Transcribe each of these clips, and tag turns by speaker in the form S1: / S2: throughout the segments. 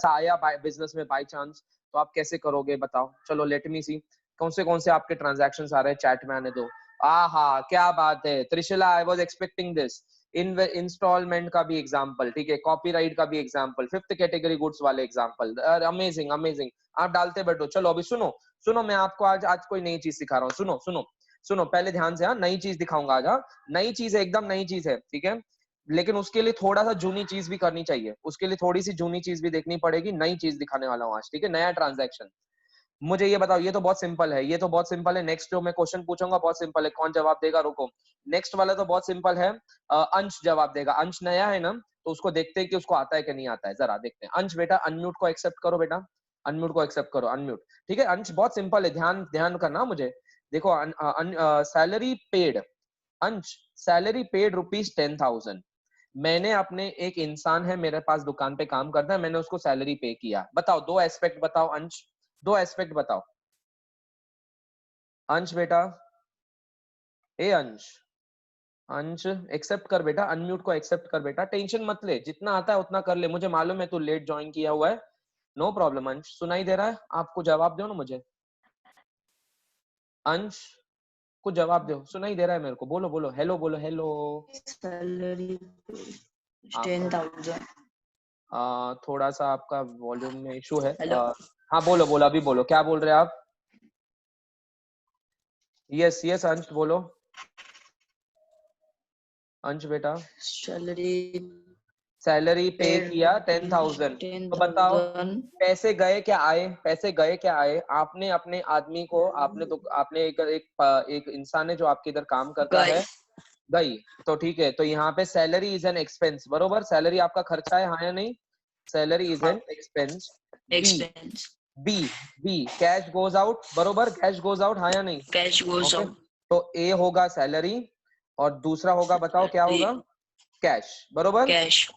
S1: आया बिजनेस में by chance, तो आप कैसे करोगे बताओ? चलो लेट मी सी कौन से आपके ट्रांजैक्शंस आ रहे हैं, चैट में आने दो। आहा क्या बात है Trishla, I was expecting this. Instalment का भी एग्जांपल, ठीक है, कॉपीराइट का भी एग्जांपल, फिफ्थ कैटेगरी गुड्स वाले एग्जांपल, अमेजिंग अमेजिंग। आप डालते बैठो। चलो अभी सुनो सुनो, मैं आपको आज आज कोई नई चीज सिखा रहा हूँ। सुनो सुनो सुनो पहले ध्यान से। हाँ, नई चीज दिखाऊंगा आज। हाँ, नई चीज है, एकदम नई चीज है, ठीक है, लेकिन उसके लिए थोड़ा सा जूनी चीज भी करनी चाहिए, उसके लिए थोड़ी सी जूनी चीज भी देखनी पड़ेगी। नई चीज दिखाने वाला हूँ आज, ठीक है, नया ट्रांजैक्शन। मुझे ये बताओ, ये तो बहुत सिंपल है, ये तो बहुत सिंपल है। नेक्स्ट जो मैं क्वेश्चन पूछूंगा बहुत सिंपल है, कौन जवाब देगा? रुको, नेक्स्ट वाला तो बहुत सिंपल है। अंश जवाब देगा। अंश नया है ना, तो उसको देखते हैं कि उसको आता है कि नहीं आता है, जरा देखते हैं। अंश बेटा अनम्यूट को एक्सेप्ट करो, बेटा अनम्यूट को एक्सेप्ट करो, अनम्यूट, ठीक है। अंश बहुत सिंपल है, ध्यान ध्यान करना मुझे। देखो सैलरी पेड, अंश सैलरी पेड ₹10,000। मैंने अपने एक इंसान है मेरे पास दुकान पे काम करता है, मैंने उसको सैलरी पे किया। बताओ दो एस्पेक्ट बताओ अंश, दो एस्पेक्ट बताओ। अंश बेटा, ए अंश, अंश एक्सेप्ट कर बेटा, अनम्यूट को एक्सेप्ट कर बेटा, टेंशन मत ले, जितना आता है उतना कर ले। मुझे मालूम है तू लेट ज्वाइन किया हुआ है, नो प्रॉब्लम। अंश सुनाई दे रहा है आपको? जवाब दो ना मुझे। अंश को जवाब दो, सुनाई दे रहा है मेरे को, बोलो बोलो, हेलो बोलो, हेलो।
S2: सैलरी
S1: आपका
S2: 10,000।
S1: थोड़ा सा आपका वॉल्यूम में इशू है।
S2: हेलो।
S1: हाँ बोलो बोलो, अभी बोलो, क्या बोल रहे हैं आप? यस यस अंश बोलो। अंश बेटा सैलरी पे किया 10,000, तो बताओ
S2: 10,000
S1: पैसे गए क्या आए? पैसे गए क्या आए? आपने अपने आदमी को, आपने एक इंसान है जो आपके इधर काम करता है, गई, तो ठीक है। तो यहाँ पे सैलरी इज एन एक्सपेंस, बरोबर, सैलरी आपका खर्चा है, हाँ या नहीं? Salary is an expense. B
S2: expense.
S1: B B cash goes out, बरोबर, कैश गोज आउट, हाँ या नहीं?
S2: Cash goes
S1: okay,
S2: out.
S1: तो ए होगा सैलरी और दूसरा होगा, बताओ क्या होगा? कैश, बरोबर।
S2: कैश।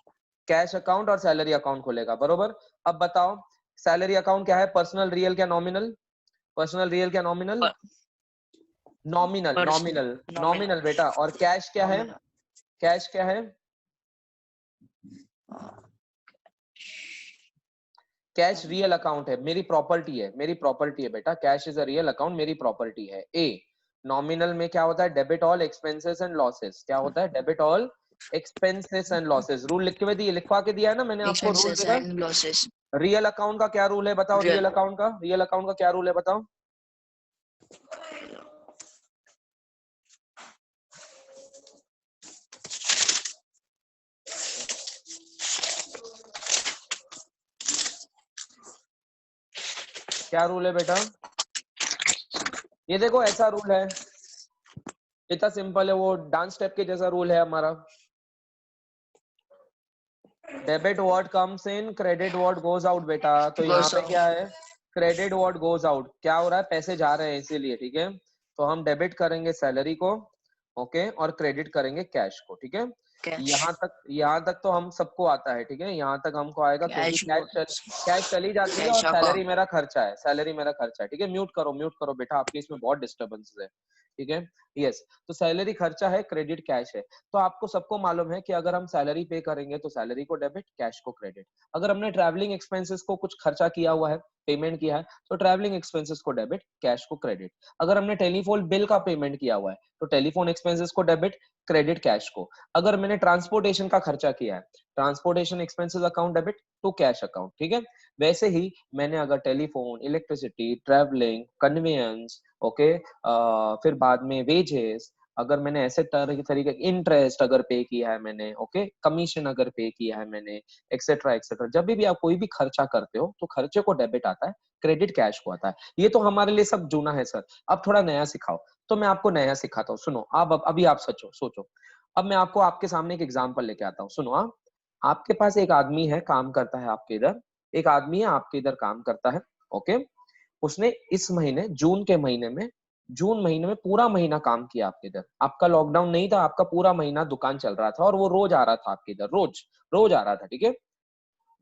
S1: कैश अकाउंट और सैलरी अकाउंट खुलेगा, बरोबर। अब बताओ सैलरी अकाउंट क्या है? पर्सनल, रियल क्या नॉमिनल? पर्सनल, रियल क्या नॉमिनल? नॉमिनल नॉमिनल नॉमिनल बेटा। और कैश क्या है? कैश क्या है? कैश रियल अकाउंट है, मेरी प्रॉपर्टी है, मेरी प्रॉपर्टी है बेटा। Cash is a real account, मेरी प्रॉपर्टी है। ए नॉमिनल में क्या होता है? Debit all expenses and losses. क्या होता है? Debit all expenses and losses. Rule लिखवा के दिया है ना मैंने आपको, रूल
S2: एक्सपेंसेस
S1: देखा?
S2: And losses.
S1: रियल अकाउंट का क्या रूल है बताओ? रियल अकाउंट का, रियल अकाउंट का क्या रूल है बताओ? क्या रूल है बेटा? ये देखो ऐसा रूल है, इतना सिंपल है, वो डांस स्टेप के जैसा रूल है हमारा। Debit what comes in, credit what goes out बेटा। तो यहाँ पे क्या है? क्रेडिट व्हाट गोज आउट, क्या हो रहा है? पैसे जा रहे हैं इसीलिए, ठीक है। तो हम डेबिट करेंगे सैलरी को, ओके, और क्रेडिट करेंगे कैश को, ठीक है। यहाँ तक तो हम सबको आता है, ठीक है, यहाँ तक हमको आएगा, क्योंकि कैश चली जाती है और सैलरी मेरा खर्चा है, सैलरी मेरा खर्चा है, ठीक है। म्यूट करो बेटा, आपके इसमें बहुत डिस्टर्बेंस है, ठीक है। यस, तो सैलरी खर्चा है, क्रेडिट कैश है। तो आपको सबको मालूम है कि अगर हम सैलरी पे करेंगे तो सैलरी को डेबिट, कैश को क्रेडिट। अगर हमने ट्रैवलिंग एक्सपेंसेस को कुछ खर्चा किया हुआ है, पेमेंट किया है, तो ट्रैवलिंग एक्सपेंसेस को डेबिट, कैश को क्रेडिट। अगर हमने टेलीफोन बिल का पेमेंट किया हुआ है, तो टेलीफोन एक्सपेंसेस को डेबिट, क्रेडिट कैश को। अगर मैंने ट्रांसपोर्टेशन का खर्चा किया है, transportation expenses account debit to cash account, ठीक है। वैसे ही मैंने अगर telephone, electricity, travelling, conveyance, okay, फिर बाद में वेजेस, अगर मैंने ऐसे तरीके, इंटरेस्ट अगर पे किया है मैंने, ओके, कमीशन अगर पे किया है मैंने, एक्सेट्रा एक्सेट्रा, जब भी आप कोई भी खर्चा करते हो तो खर्चे को डेबिट आता है, क्रेडिट कैश को आता है। ये तो हमारे लिए सब जूना है सर, अब थोड़ा नया सिखाओ। तो मैं आपको नया सिखाता हूँ, सुनो। अब अभी आप सोचो। अब मैं आपको आपके सामने एक एग्जांपल लेके आता हूँ, सुनो। आपके पास एक आदमी है, काम करता है आपके इधर, एक आदमी है आपके इधर काम करता है, ओके। उसने इस महीने, जून महीने में पूरा महीना काम किया आपके इधर। आपका लॉकडाउन नहीं था, आपका पूरा महीना दुकान चल रहा था और वो रोज आ रहा था आपके इधर, रोज रोज आ रहा था, ठीक है।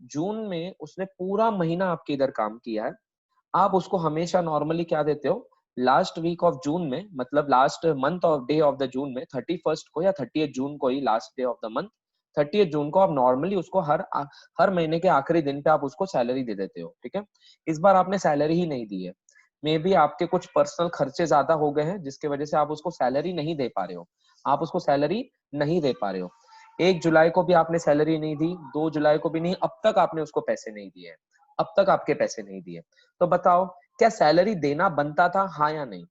S1: जून में उसने पूरा महीना आपके इधर काम किया है। आप उसको हमेशा नॉर्मली क्या देते हो? लास्ट वीक ऑफ जून में, मतलब last month of day of the June में, 31st को या 30th जून को ही last day of the month, 30 June को आप नॉर्मली उसको हर महीने के आखिरी दिन पे आप उसको सैलरी दे देते हो, ठीक है। इस बार आपने सैलरी ही नहीं दी है, मे बी आपके कुछ पर्सनल खर्चे ज्यादा हो गए हैं जिसकी वजह से आप उसको सैलरी नहीं दे पा रहे हो, आप उसको सैलरी नहीं दे पा रहे हो। 1 जुलाई को भी आपने सैलरी नहीं दी, 2 जुलाई को भी नहीं, अब तक आपने उसको पैसे नहीं दिए, अब तक आपके पैसे नहीं दिए। तो बताओ क्या सैलरी देना बनता था, हाँ या नहीं?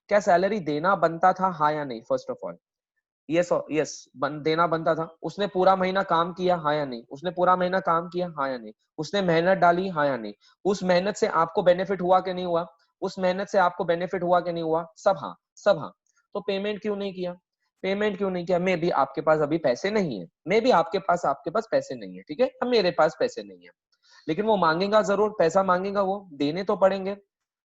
S1: क्या सैलरी देना बनता था, हाँ या नहीं? First of all yes yes, देना बनता था। उसने पूरा महीना काम किया, हाँ या नहीं? उसने पूरा महीना काम किया, हाँ या नहीं? उसने मेहनत डाली, हाँ या नहीं? उस मेहनत से आपको बेनिफिट हुआ कि नहीं हुआ? उस मेहनत से आपको बेनिफिट हुआ कि नहीं हुआ? सब हाँ, सब हाँ। तो पेमेंट क्यों नहीं किया? पेमेंट क्यों नहीं किया? मे बी आपके पास अभी पैसे नहीं है, मे बी आपके पास पैसे नहीं है, ठीक है। अब मेरे पास पैसे नहीं है, लेकिन वो मांगेगा जरूर, पैसा मांगेगा, वो देने तो पड़ेंगे।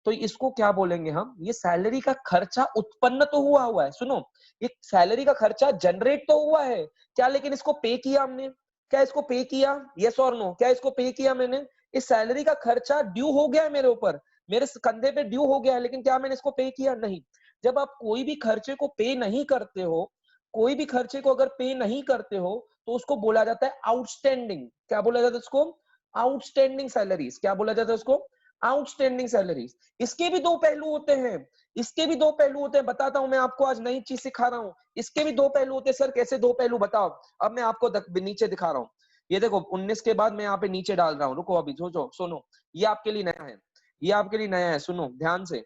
S1: तो इसको क्या बोलेंगे हम? ये सैलरी का खर्चा उत्पन्न तो हुआ है, सुनो, ये सैलरी का खर्चा जनरेट तो हुआ है क्या, लेकिन इसको पे किया हमने? क्या इसको पे किया? यस और नो, क्या इसको पे किया मैंने? इस सैलरी का खर्चा ड्यू हो गया है मेरे ऊपर, मेरे कंधे पे ड्यू हो गया है, लेकिन क्या मैंने इसको पे किया? नहीं। जब आप कोई भी खर्चे को पे नहीं करते हो, कोई भी खर्चे को अगर पे नहीं करते हो, तो उसको बोला जाता है आउटस्टैंडिंग। क्या बोला जाता है उसको? Outstanding salaries. क्या बोला जाता है उसको? Outstanding salaries. इसके भी दो पहलू होते हैं, इसके भी दो पहलू होते हैं, बताता हूं मैं आपको, आज नई चीज सिखा रहा हूं। इसके भी दो पहलू होते हैं। सर कैसे दो पहलू? बताओ। अब मैं आपको नीचे दिखा रहा हूं, ये देखो 19 के बाद मैं यहाँ पे नीचे डाल रहा हूँ, रुको अभी सोचो, सुनो, ये आपके लिए नया है, ये आपके लिए नया है, सुनो ध्यान से,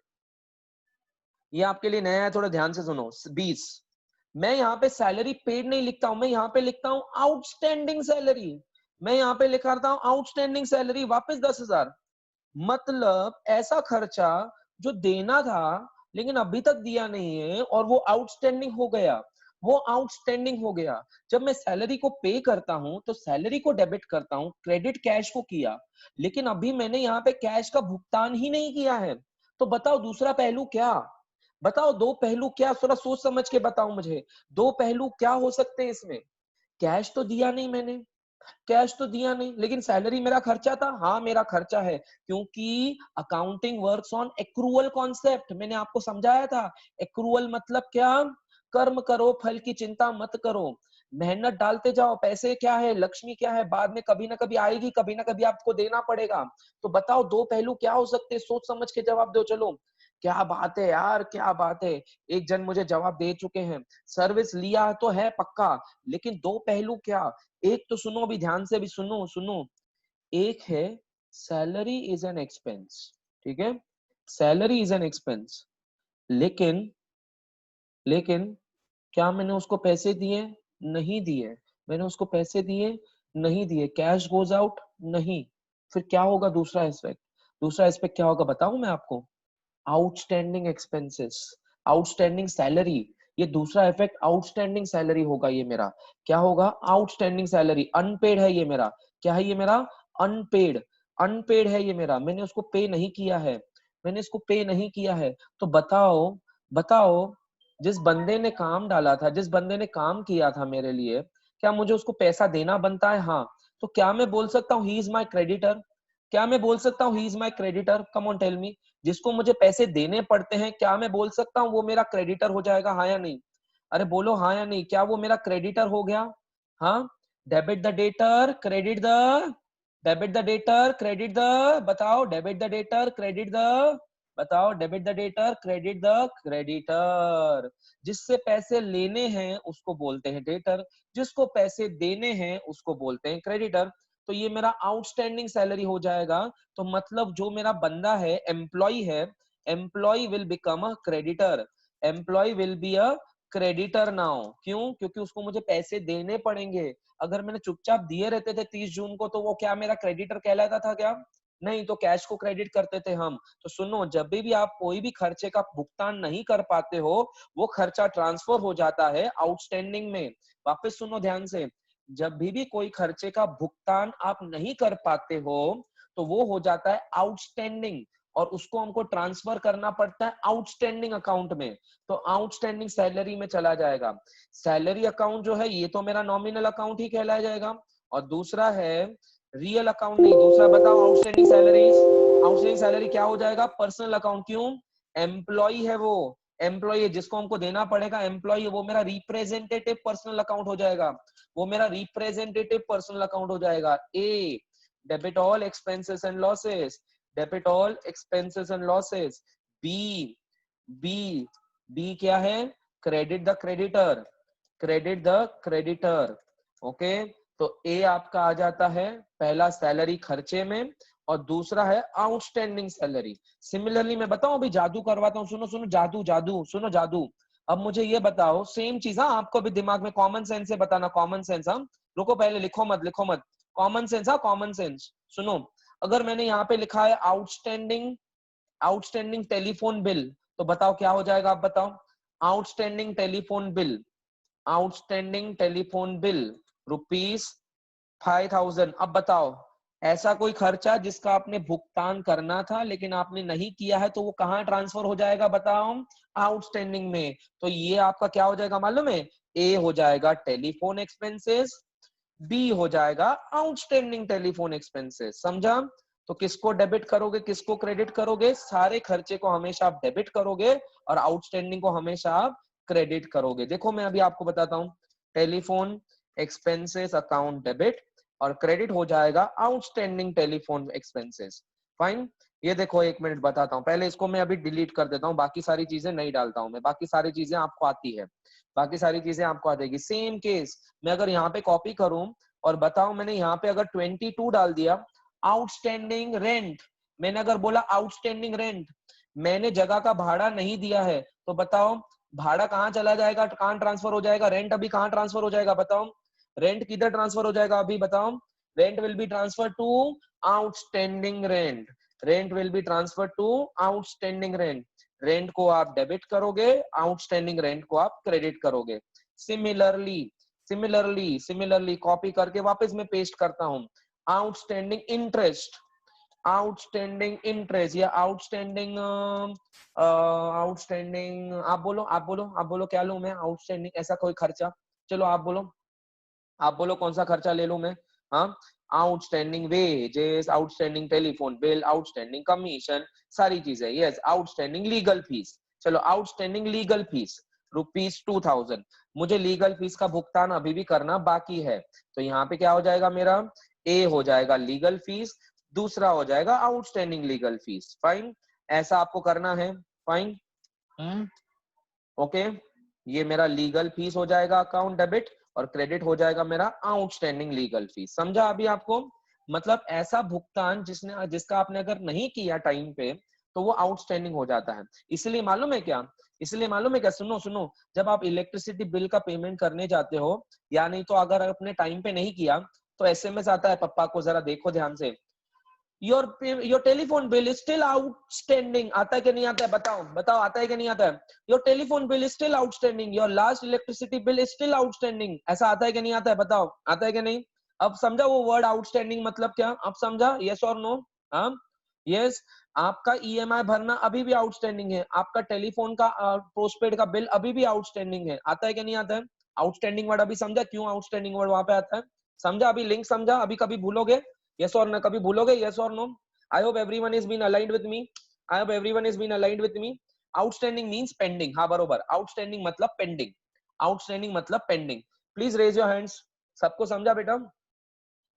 S1: ये आपके लिए नया है, थोड़ा ध्यान से सुनो। 20, मैं यहाँ पे सैलरी पेड नहीं लिखता हूं, मैं यहाँ पे लिखता हूँ आउटस्टैंडिंग सैलरी। मैं यहाँ पे लिखा था आउटस्टैंडिंग सैलरी, वापस 10,000। मतलब ऐसा खर्चा जो देना था लेकिन अभी तक दिया नहीं है, और वो आउटस्टैंडिंग हो गया, वो आउटस्टैंडिंग हो गया। जब मैं सैलरी को पे करता हूं तो सैलरी को डेबिट करता हूं, क्रेडिट कैश को किया, लेकिन अभी मैंने यहाँ पे कैश का भुगतान ही नहीं किया है। तो बताओ दूसरा पहलू क्या? बताओ दो पहलू क्या, थोड़ा सोच समझ के बताओ मुझे, दो पहलू क्या हो सकते हैं इसमें? कैश तो दिया नहीं मैंने, कैश तो दिया नहीं, लेकिन सैलरी मेरा खर्चा था, हाँ मेरा खर्चा है, क्योंकि accounting works on accrual concept. मैंने आपको समझाया था, एक्रूअल मतलब क्या? कर्म करो फल की चिंता मत करो, मेहनत डालते जाओ, पैसे क्या है, लक्ष्मी क्या है, बाद में कभी ना कभी आएगी, कभी ना कभी आपको देना पड़ेगा। तो बताओ दो पहलू क्या हो सकते हैं, सोच समझ के जवाब दो। चलो, क्या बात है यार, क्या बात है, एक जन मुझे जवाब दे चुके हैं, सर्विस लिया तो है पक्का, लेकिन दो पहलू क्या? एक तो सुनो, भी ध्यान से भी सुनो, सुनो, एक है सैलरी इज एन एक्सपेंस, ठीक है, सैलरी इज एन एक्सपेंस, लेकिन लेकिन क्या मैंने उसको पैसे दिए? नहीं दिए। मैंने उसको पैसे दिए? नहीं दिए। Cash goes out? नहीं। फिर क्या होगा दूसरा एस्पेक्ट? दूसरा एस्पेक्ट क्या होगा बताऊं मैं आपको? Outstanding expenses, outstanding salary. ये दूसरा इफेक्ट आउटस्टैंडिंग सैलरी होगा ये मेरा। क्या होगा? आउटस्टैंडिंग सैलरी, अनपेड है ये मेरा। क्या है ये मेरा? अनपेड, अनपेड है ये मेरा, मैंने उसको पे नहीं किया है, मैंने इसको पे नहीं किया है। तो बताओ, बताओ, जिस बंदे ने काम डाला था, जिस बंदे ने काम किया था मेरे लिए, क्या मुझे उसको पैसा देना बनता है? हाँ। तो क्या मैं बोल सकता हूँ ही इज माई क्रेडिटर? क्या मैं बोल सकता हूँ he is my creditor? Come on tell me, जिसको मुझे पैसे देने पड़ते हैं, क्या मैं बोल सकता हूँ वो मेरा क्रेडिटर हो जाएगा, हाँ या नहीं? अरे बोलो हाँ या नहीं, क्या वो मेरा क्रेडिटर हो गया? हाँ। Debit the debtor, credit the, debit the debtor, credit the, बताओ, debit the debtor, credit the, बताओ, debit the debtor, credit the creditor. जिससे पैसे लेने हैं उसको बोलते हैं डेटर, जिसको पैसे देने हैं उसको बोलते हैं क्रेडिटर। तो ये मेरा आउटस्टैंडिंग सैलरी हो जाएगा। तो मतलब जो मेरा बंदा है, एम्प्लॉय है, employ will become a creditor, employ will be a creditor now. क्यों? क्योंकि उसको मुझे पैसे देने पड़ेंगे। अगर मैंने चुपचाप दिए रहते थे 30 जून को, तो वो क्या मेरा क्रेडिटर कहलाता था क्या? नहीं, तो कैश को क्रेडिट करते थे हम। तो सुनो, जब भी आप कोई भी खर्चे का भुगतान नहीं कर पाते हो, वो खर्चा ट्रांसफर हो जाता है आउटस्टैंडिंग में। वापस सुनो ध्यान से, जब भी कोई खर्चे का भुगतान आप नहीं कर पाते हो, तो वो हो जाता है आउटस्टैंडिंग, और उसको हमको ट्रांसफर करना पड़ता है आउटस्टैंडिंग अकाउंट में। तो आउटस्टैंडिंग सैलरी में चला जाएगा। सैलरी अकाउंट जो है ये तो मेरा नॉमिनल अकाउंट ही कहलाया जाएगा, और दूसरा है रियल अकाउंट नहीं। दूसरा बताओ, आउटस्टैंडिंग सैलरी, आउटस्टैंडिंग सैलरी क्या हो जाएगा? Personal account. क्यों? एम्प्लॉय है वो, एम्प्लॉय जिसको हमको देना पड़ेगा एम्प्लॉय, वो मेरा रिप्रेजेंटेटिव पर्सनल अकाउंट हो जाएगा, वो मेरा रिप्रेजेंटेटिव पर्सनल अकाउंट हो जाएगा। A debit all expenses and losses, debit all expenses and losses. B B B क्या है, credit the creditor, credit the creditor. Okay, तो ए आपका आ जाता है पहला सैलरी खर्चे में, और दूसरा है आउटस्टैंडिंग सैलरी। सिमिलरली मैं बताऊं, अभी जादू करवाता हूँ, सुनो सुनो जादू, जादू सुनो जादू। अब मुझे ये बताओ सेम चीज, हाँ आपको भी दिमाग में कॉमन सेंस से बताना, कॉमन सेंस। हम रुको पहले, लिखो मत लिखो मत, कॉमन सेंस, हाँ कॉमन सेंस। सुनो, अगर मैंने यहाँ पे लिखा है आउटस्टैंडिंग, आउटस्टैंडिंग टेलीफोन बिल, तो बताओ क्या हो जाएगा, आप बताओ। Outstanding telephone bill, outstanding telephone bill ₹5000। अब बताओ ऐसा कोई खर्चा जिसका आपने भुगतान करना था लेकिन आपने नहीं किया है, तो वो कहाँ ट्रांसफर हो जाएगा बताओ, आउटस्टैंडिंग में। तो ये आपका क्या हो जाएगा मालूम है, ए हो जाएगा टेलीफोन एक्सपेंसेस, बी हो जाएगा आउटस्टैंडिंग टेलीफोन एक्सपेंसेस। समझा? तो किसको डेबिट करोगे, किसको क्रेडिट करोगे, सारे खर्चे को हमेशा आप डेबिट करोगे और आउटस्टैंडिंग को हमेशा आप क्रेडिट करोगे। देखो मैं अभी आपको बताता हूँ, टेलीफोन एक्सपेंसेस अकाउंट डेबिट और क्रेडिट हो जाएगा आउटस्टैंडिंग टेलीफोन एक्सपेंसेस। फाइन, ये देखो एक मिनट बताता हूँ, पहले इसको मैं अभी डिलीट कर देता हूँ, बाकी सारी चीजें नहीं डालता हूँ मैं, बाकी सारी चीजें आपको आती है, बाकी सारी चीजें आपको आ जाएगी। सेम केस मैं अगर यहाँ पे कॉपी करूं और बताऊं, मैंने यहाँ पे अगर 22 डाल दिया, आउटस्टैंडिंग रेंट, मैंने अगर बोला आउटस्टैंडिंग रेंट, मैंने जगह का भाड़ा नहीं दिया है, तो बताओ भाड़ा कहाँ चला जाएगा, कहाँ ट्रांसफर हो जाएगा, रेंट अभी कहाँ ट्रांसफर हो जाएगा बताओ, रेंट किधर ट्रांसफर हो जाएगा अभी बताओ, rent will be transfer to outstanding rent, rent will be transfer to outstanding rent. Rent को आप डेबिट करोगे, आउटस्टैंडिंग रेंट को आप क्रेडिट करोगे। सिमिलरली सिमिलरली सिमिलरली कॉपी करके वापस मैं पेस्ट करता हूं, आउटस्टैंडिंग इंटरेस्ट, आउटस्टैंडिंग इंटरेस्ट या आउटस्टैंडिंग आउटस्टैंडिंग, आप बोलो आप बोलो आप बोलो क्या लूं मैं, आउटस्टैंडिंग ऐसा कोई खर्चा, चलो आप बोलो, आप बोलो कौन सा खर्चा ले लूं मैं। हाँ, outstanding wages, outstanding telephone bill, outstanding commission, सारी चीजें। यस, आउटस्टैंडिंग लीगल फीस, चलो आउटस्टैंडिंग लीगल फीस ₹2000, मुझे लीगल फीस का भुगतान अभी भी करना बाकी है, तो यहाँ पे क्या हो जाएगा मेरा, ए हो जाएगा लीगल फीस, दूसरा हो जाएगा आउटस्टैंडिंग लीगल फीस। फाइन, ऐसा आपको करना है। फाइन, ओके, ये मेरा लीगल फीस हो जाएगा अकाउंट डेबिट, और क्रेडिट हो जाएगा मेरा आउटस्टैंडिंग लीगल फीस। समझा अभी आपको? मतलब ऐसा भुगतान जिसका आपने अगर नहीं किया टाइम पे, तो वो आउटस्टैंडिंग हो जाता है। इसलिए मालूम है क्या, इसलिए मालूम है क्या, सुनो सुनो, जब आप इलेक्ट्रिसिटी बिल का पेमेंट करने जाते हो, या नहीं तो अगर आपने टाइम पे नहीं किया, तो एसएमएस आता है, पप्पा को जरा देखो ध्यान से, your telephone bill is still outstanding, आता है कि नहीं आता है, बताओ बताओ, आता है कि नहीं आता है, your telephone bill is still outstanding, your last electricity bill is still outstanding, ऐसा आता है कि नहीं आता है, बताओ आता है कि नहीं। अब समझा वो वर्ड आउटस्टैंडिंग मतलब क्या, अब समझा, यस और नो। हाँ, यस, आपका ईएमआई भरना अभी भी आउटस्टैंडिंग है, आपका टेलीफोन का पोस्टपेड का बिल अभी भी आउटस्टैंडिंग है, आता है कि नहीं आता है। आउटस्टैंडिंग वर्ड अभी समझा क्यों आउटस्टैंडिंग वर्ड वहां पे आता है, समझा अभी लिंक, समझा अभी, कभी भूलोगे, yes or no, कभी भूलोगे, yes or no। I hope everyone is been aligned with me, I hope everyone is been aligned with me। Outstanding means pending, हाँ बरोबर, outstanding मतलब pending, outstanding मतलब pending। Please raise your hands, सबको समझा बेटा?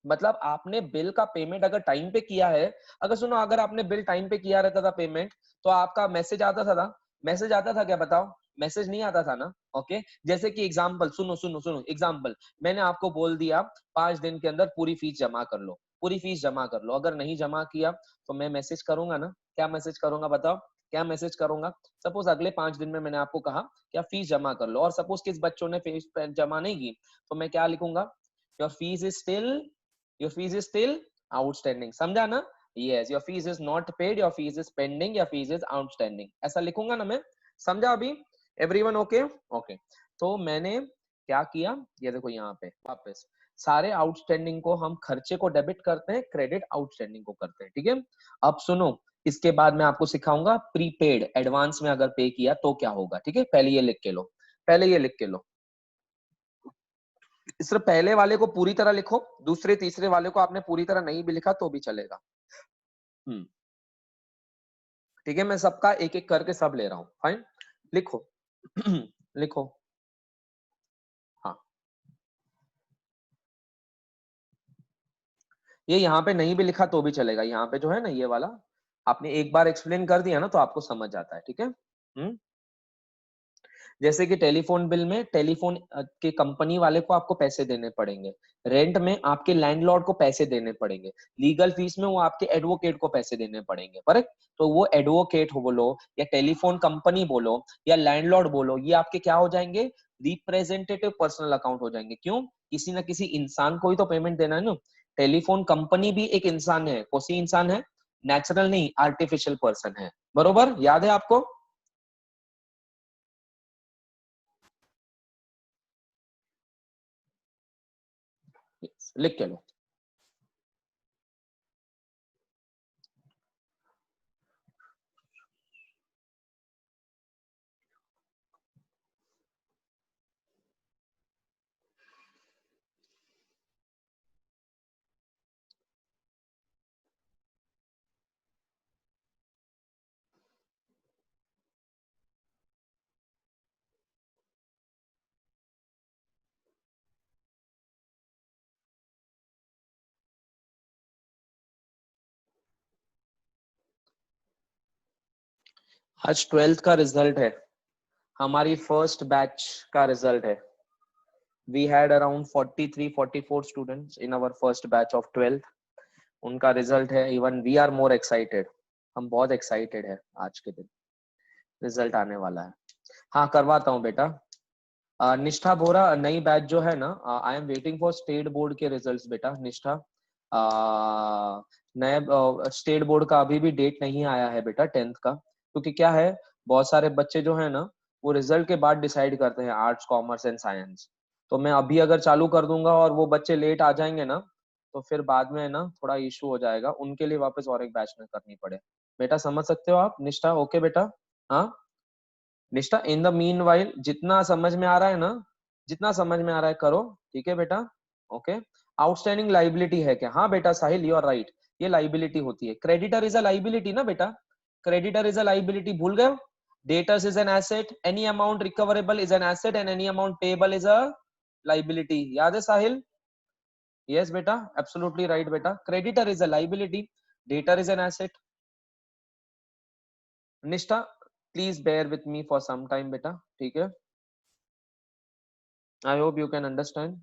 S1: मतलब आपने बिल का पेमेंट अगर टाइम पे किया है, अगर सुनो, अगर आपने बिल टाइम पे किया रहता था पेमेंट, तो आपका मैसेज आता था ना, मैसेज आता था क्या बताओ, मैसेज नहीं आता था ना। ओके, जैसे कि एग्जांपल, सुनो सुनो सुनो एग्जांपल, मैंने आपको बोल दिया 5 दिन के अंदर पूरी फीस जमा कर लो, पूरी फीस जमा कर लो, अगर नहीं जमा किया तो मैं मैसेज करूंगा ना, क्या मैसेज करूंगा बताओ, क्या मैसेज करूंगा। सपोज अगले 5 दिन में मैंने आपको कहा क्या फीस जमा कर लो, और सपोज किस बच्चों ने फीस जमा नहीं की, तो मैं क्या लिखूंगा, your fees is still, your fees is still outstanding, समझा ना। yes, your fees is not paid, your fees is pending, your fees is outstanding, ऐसा लिखूंगा ना मैं। समझा अभी everyone? ओके ओके, तो मैंने क्या किया, ये देखो यहाँ पे वापस सारे आउटस्टैंडिंग को हम खर्चे को डेबिट करते हैं, क्रेडिट आउटस्टैंडिंग को करते हैं, ठीक है। अब सुनो, इसके बाद मैं आपको सिखाऊंगा प्रीपेड, एडवांस में अगर पे किया तो क्या होगा, ठीक है। पहले ये लिख के लो, पहले ये लिख के लो, सिर्फ पहले वाले को पूरी तरह लिखो, दूसरे तीसरे वाले को आपने पूरी तरह नहीं भी लिखा तो भी चलेगा। ठीक है, मैं सबका एक एक करके सब ले रहा हूं। फाइन, लिखो लिखो। हाँ, ये यहाँ पे नहीं भी लिखा तो भी चलेगा, यहाँ पे जो है ना ये वाला आपने एक बार एक्सप्लेन कर दिया ना तो आपको समझ जाता है, ठीक है। जैसे कि टेलीफोन बिल में टेलीफोन के कंपनी वाले को आपको पैसे देने पड़ेंगे, रेंट में आपके लैंडलॉर्ड को पैसे देने पड़ेंगे, लीगल फीस में वो आपके एडवोकेट को पैसे देने पड़ेंगे, करेक्ट। तो वो एडवोकेट हो बोलो या टेलीफोन कंपनी बोलो या लैंडलॉर्ड बोलो, ये आपके क्या हो जाएंगे, रिप्रेजेंटेटिव पर्सनल अकाउंट हो जाएंगे। क्यों? किसी ना किसी इंसान को ही तो पेमेंट देना है ना। टेलीफोन कंपनी भी एक इंसान है, कौन सी इंसान है, नेचुरल नहीं आर्टिफिशियल पर्सन है, बरोबर, याद है आपको। लिख के लो। आज 12th का रिजल्ट है, हमारी फर्स्ट बैच का रिजल्ट है। We had around 43-44 students in our first batch of 12th। उनका रिजल्ट है, even we are more excited, हम बहुत एक्साइटेड है, आज के दिन रिजल्ट आने वाला है। हाँ करवाता हूँ बेटा। निष्ठा बोरा नई बैच जो है ना, I am waiting for state board के रिजल्ट्स बेटा। निष्ठा नए स्टेट बोर्ड का अभी भी डेट नहीं आया है बेटा 10th का, क्योंकि क्या है, बहुत सारे बच्चे जो है ना वो रिजल्ट के बाद डिसाइड करते हैं आर्ट्स कॉमर्स एंड साइंस। तो मैं अभी अगर चालू कर दूंगा और वो बच्चे लेट आ जाएंगे ना, तो फिर बाद में ना थोड़ा इशू हो जाएगा, उनके लिए वापस और एक बैच में करनी पड़े। बेटा समझ सकते हो आप निष्ठा? ओके बेटा। हाँ निष्ठा, इन द मीन वाइल जितना समझ में आ रहा है ना, जितना समझ में आ रहा है करो, ठीक है बेटा। ओके। आउटस्टैंडिंग लाइबिलिटी है क्या? हाँ बेटा साहिल यू आर राइट, ये लाइबिलिटी होती है। क्रेडिटर इज अ लाइबिलिटी ना बेटा, क्रेडिटर इज अ लाइबिलिटी, भूल गए? Debtors is an asset, any amount recoverable is an asset and any amount payable is a liability. याद है साहिल? यस बेटा, एब्सोल्युटली राइट बेटा, creditor is a liability, debtor is an asset. Nishtha please bear with me for some time बेटा, ठीक है। I hope you can understand.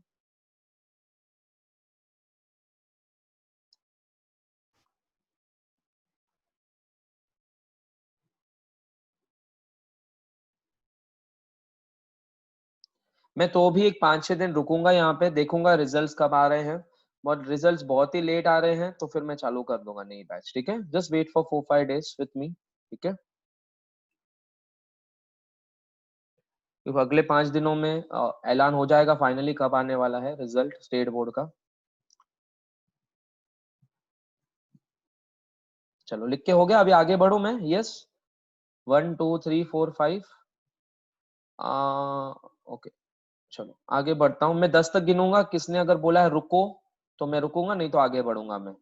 S1: मैं तो भी एक 5-6 दिन रुकूंगा यहाँ पे, देखूंगा रिजल्ट्स कब आ रहे हैं। बट रिजल्ट्स बहुत ही लेट आ रहे हैं तो फिर मैं चालू कर दूंगा नई बैच, ठीक है। Just wait for 4-5 days with me, ठीक है। क्योंकि अगले 5 दिनों में ऐलान हो जाएगा फाइनली कब आने वाला है रिजल्ट स्टेट बोर्ड का। चलो लिख के हो गया, अभी आगे बढ़ू मैं। यस 1 2 3 4 5। ओके चलो आगे बढ़ता हूँ, मैं 10 तक गिनूंगा। किसने अगर बोला है रुको तो मैं रुकूंगा, नहीं तो आगे बढ़ूंगा मैं।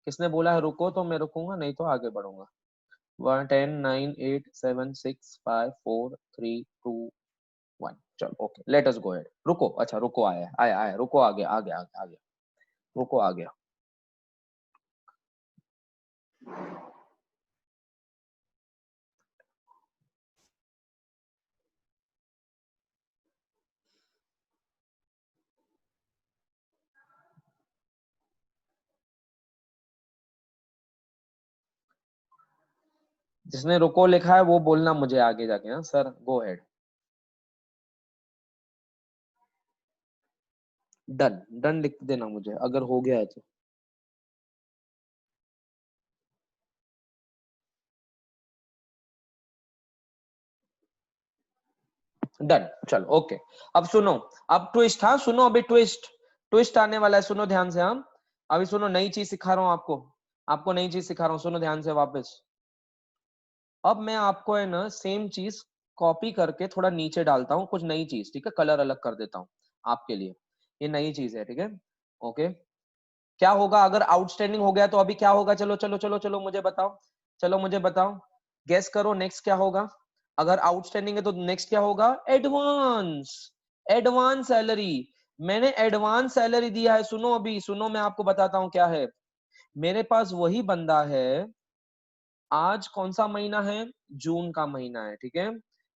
S1: किसने बोला है रुको तो मैं रुकूंगा, नहीं तो आगे बढ़ूंगा। 1 10 9 8 7 6 5 4 3 2 1। चलो okay let us go ahead. रुको, अच्छा रुको आया है, आया आया, रुको आ गया आ गया आ गया आ गया, रुको आ गया। जिसने रुको लिखा है वो बोलना मुझे आगे जाके, हाँ sir go ahead. Done, done लिख देना मुझे अगर हो गया है तो। डन चलो ओके। अब सुनो, अब ट्विस्ट, हाँ सुनो अभी ट्विस्ट, ट्विस्ट आने वाला है, सुनो ध्यान से। हम अभी सुनो, नई चीज सिखा रहा हूँ आपको, आपको नई चीज सिखा रहा हूँ, सुनो ध्यान से वापस। अब मैं आपको है ना सेम चीज कॉपी करके थोड़ा नीचे डालता हूँ, कुछ नई चीज, ठीक है, कलर अलग कर देता हूँ आपके लिए। ये नई चीज है, ठीक है। ओके। क्या होगा अगर आउटस्टैंडिंग हो गया तो अभी क्या होगा? चलो चलो चलो चलो मुझे बताओ, चलो मुझे बताओ, गेस करो नेक्स्ट क्या होगा। अगर आउटस्टैंडिंग है तो नेक्स्ट क्या होगा, एडवांस, एडवांस सैलरी। मैंने एडवांस सैलरी दिया है, सुनो अभी सुनो, मैं आपको बताता हूं क्या है। मेरे पास वही बंदा है, आज कौन सा महीना है, जून का महीना है, ठीक है,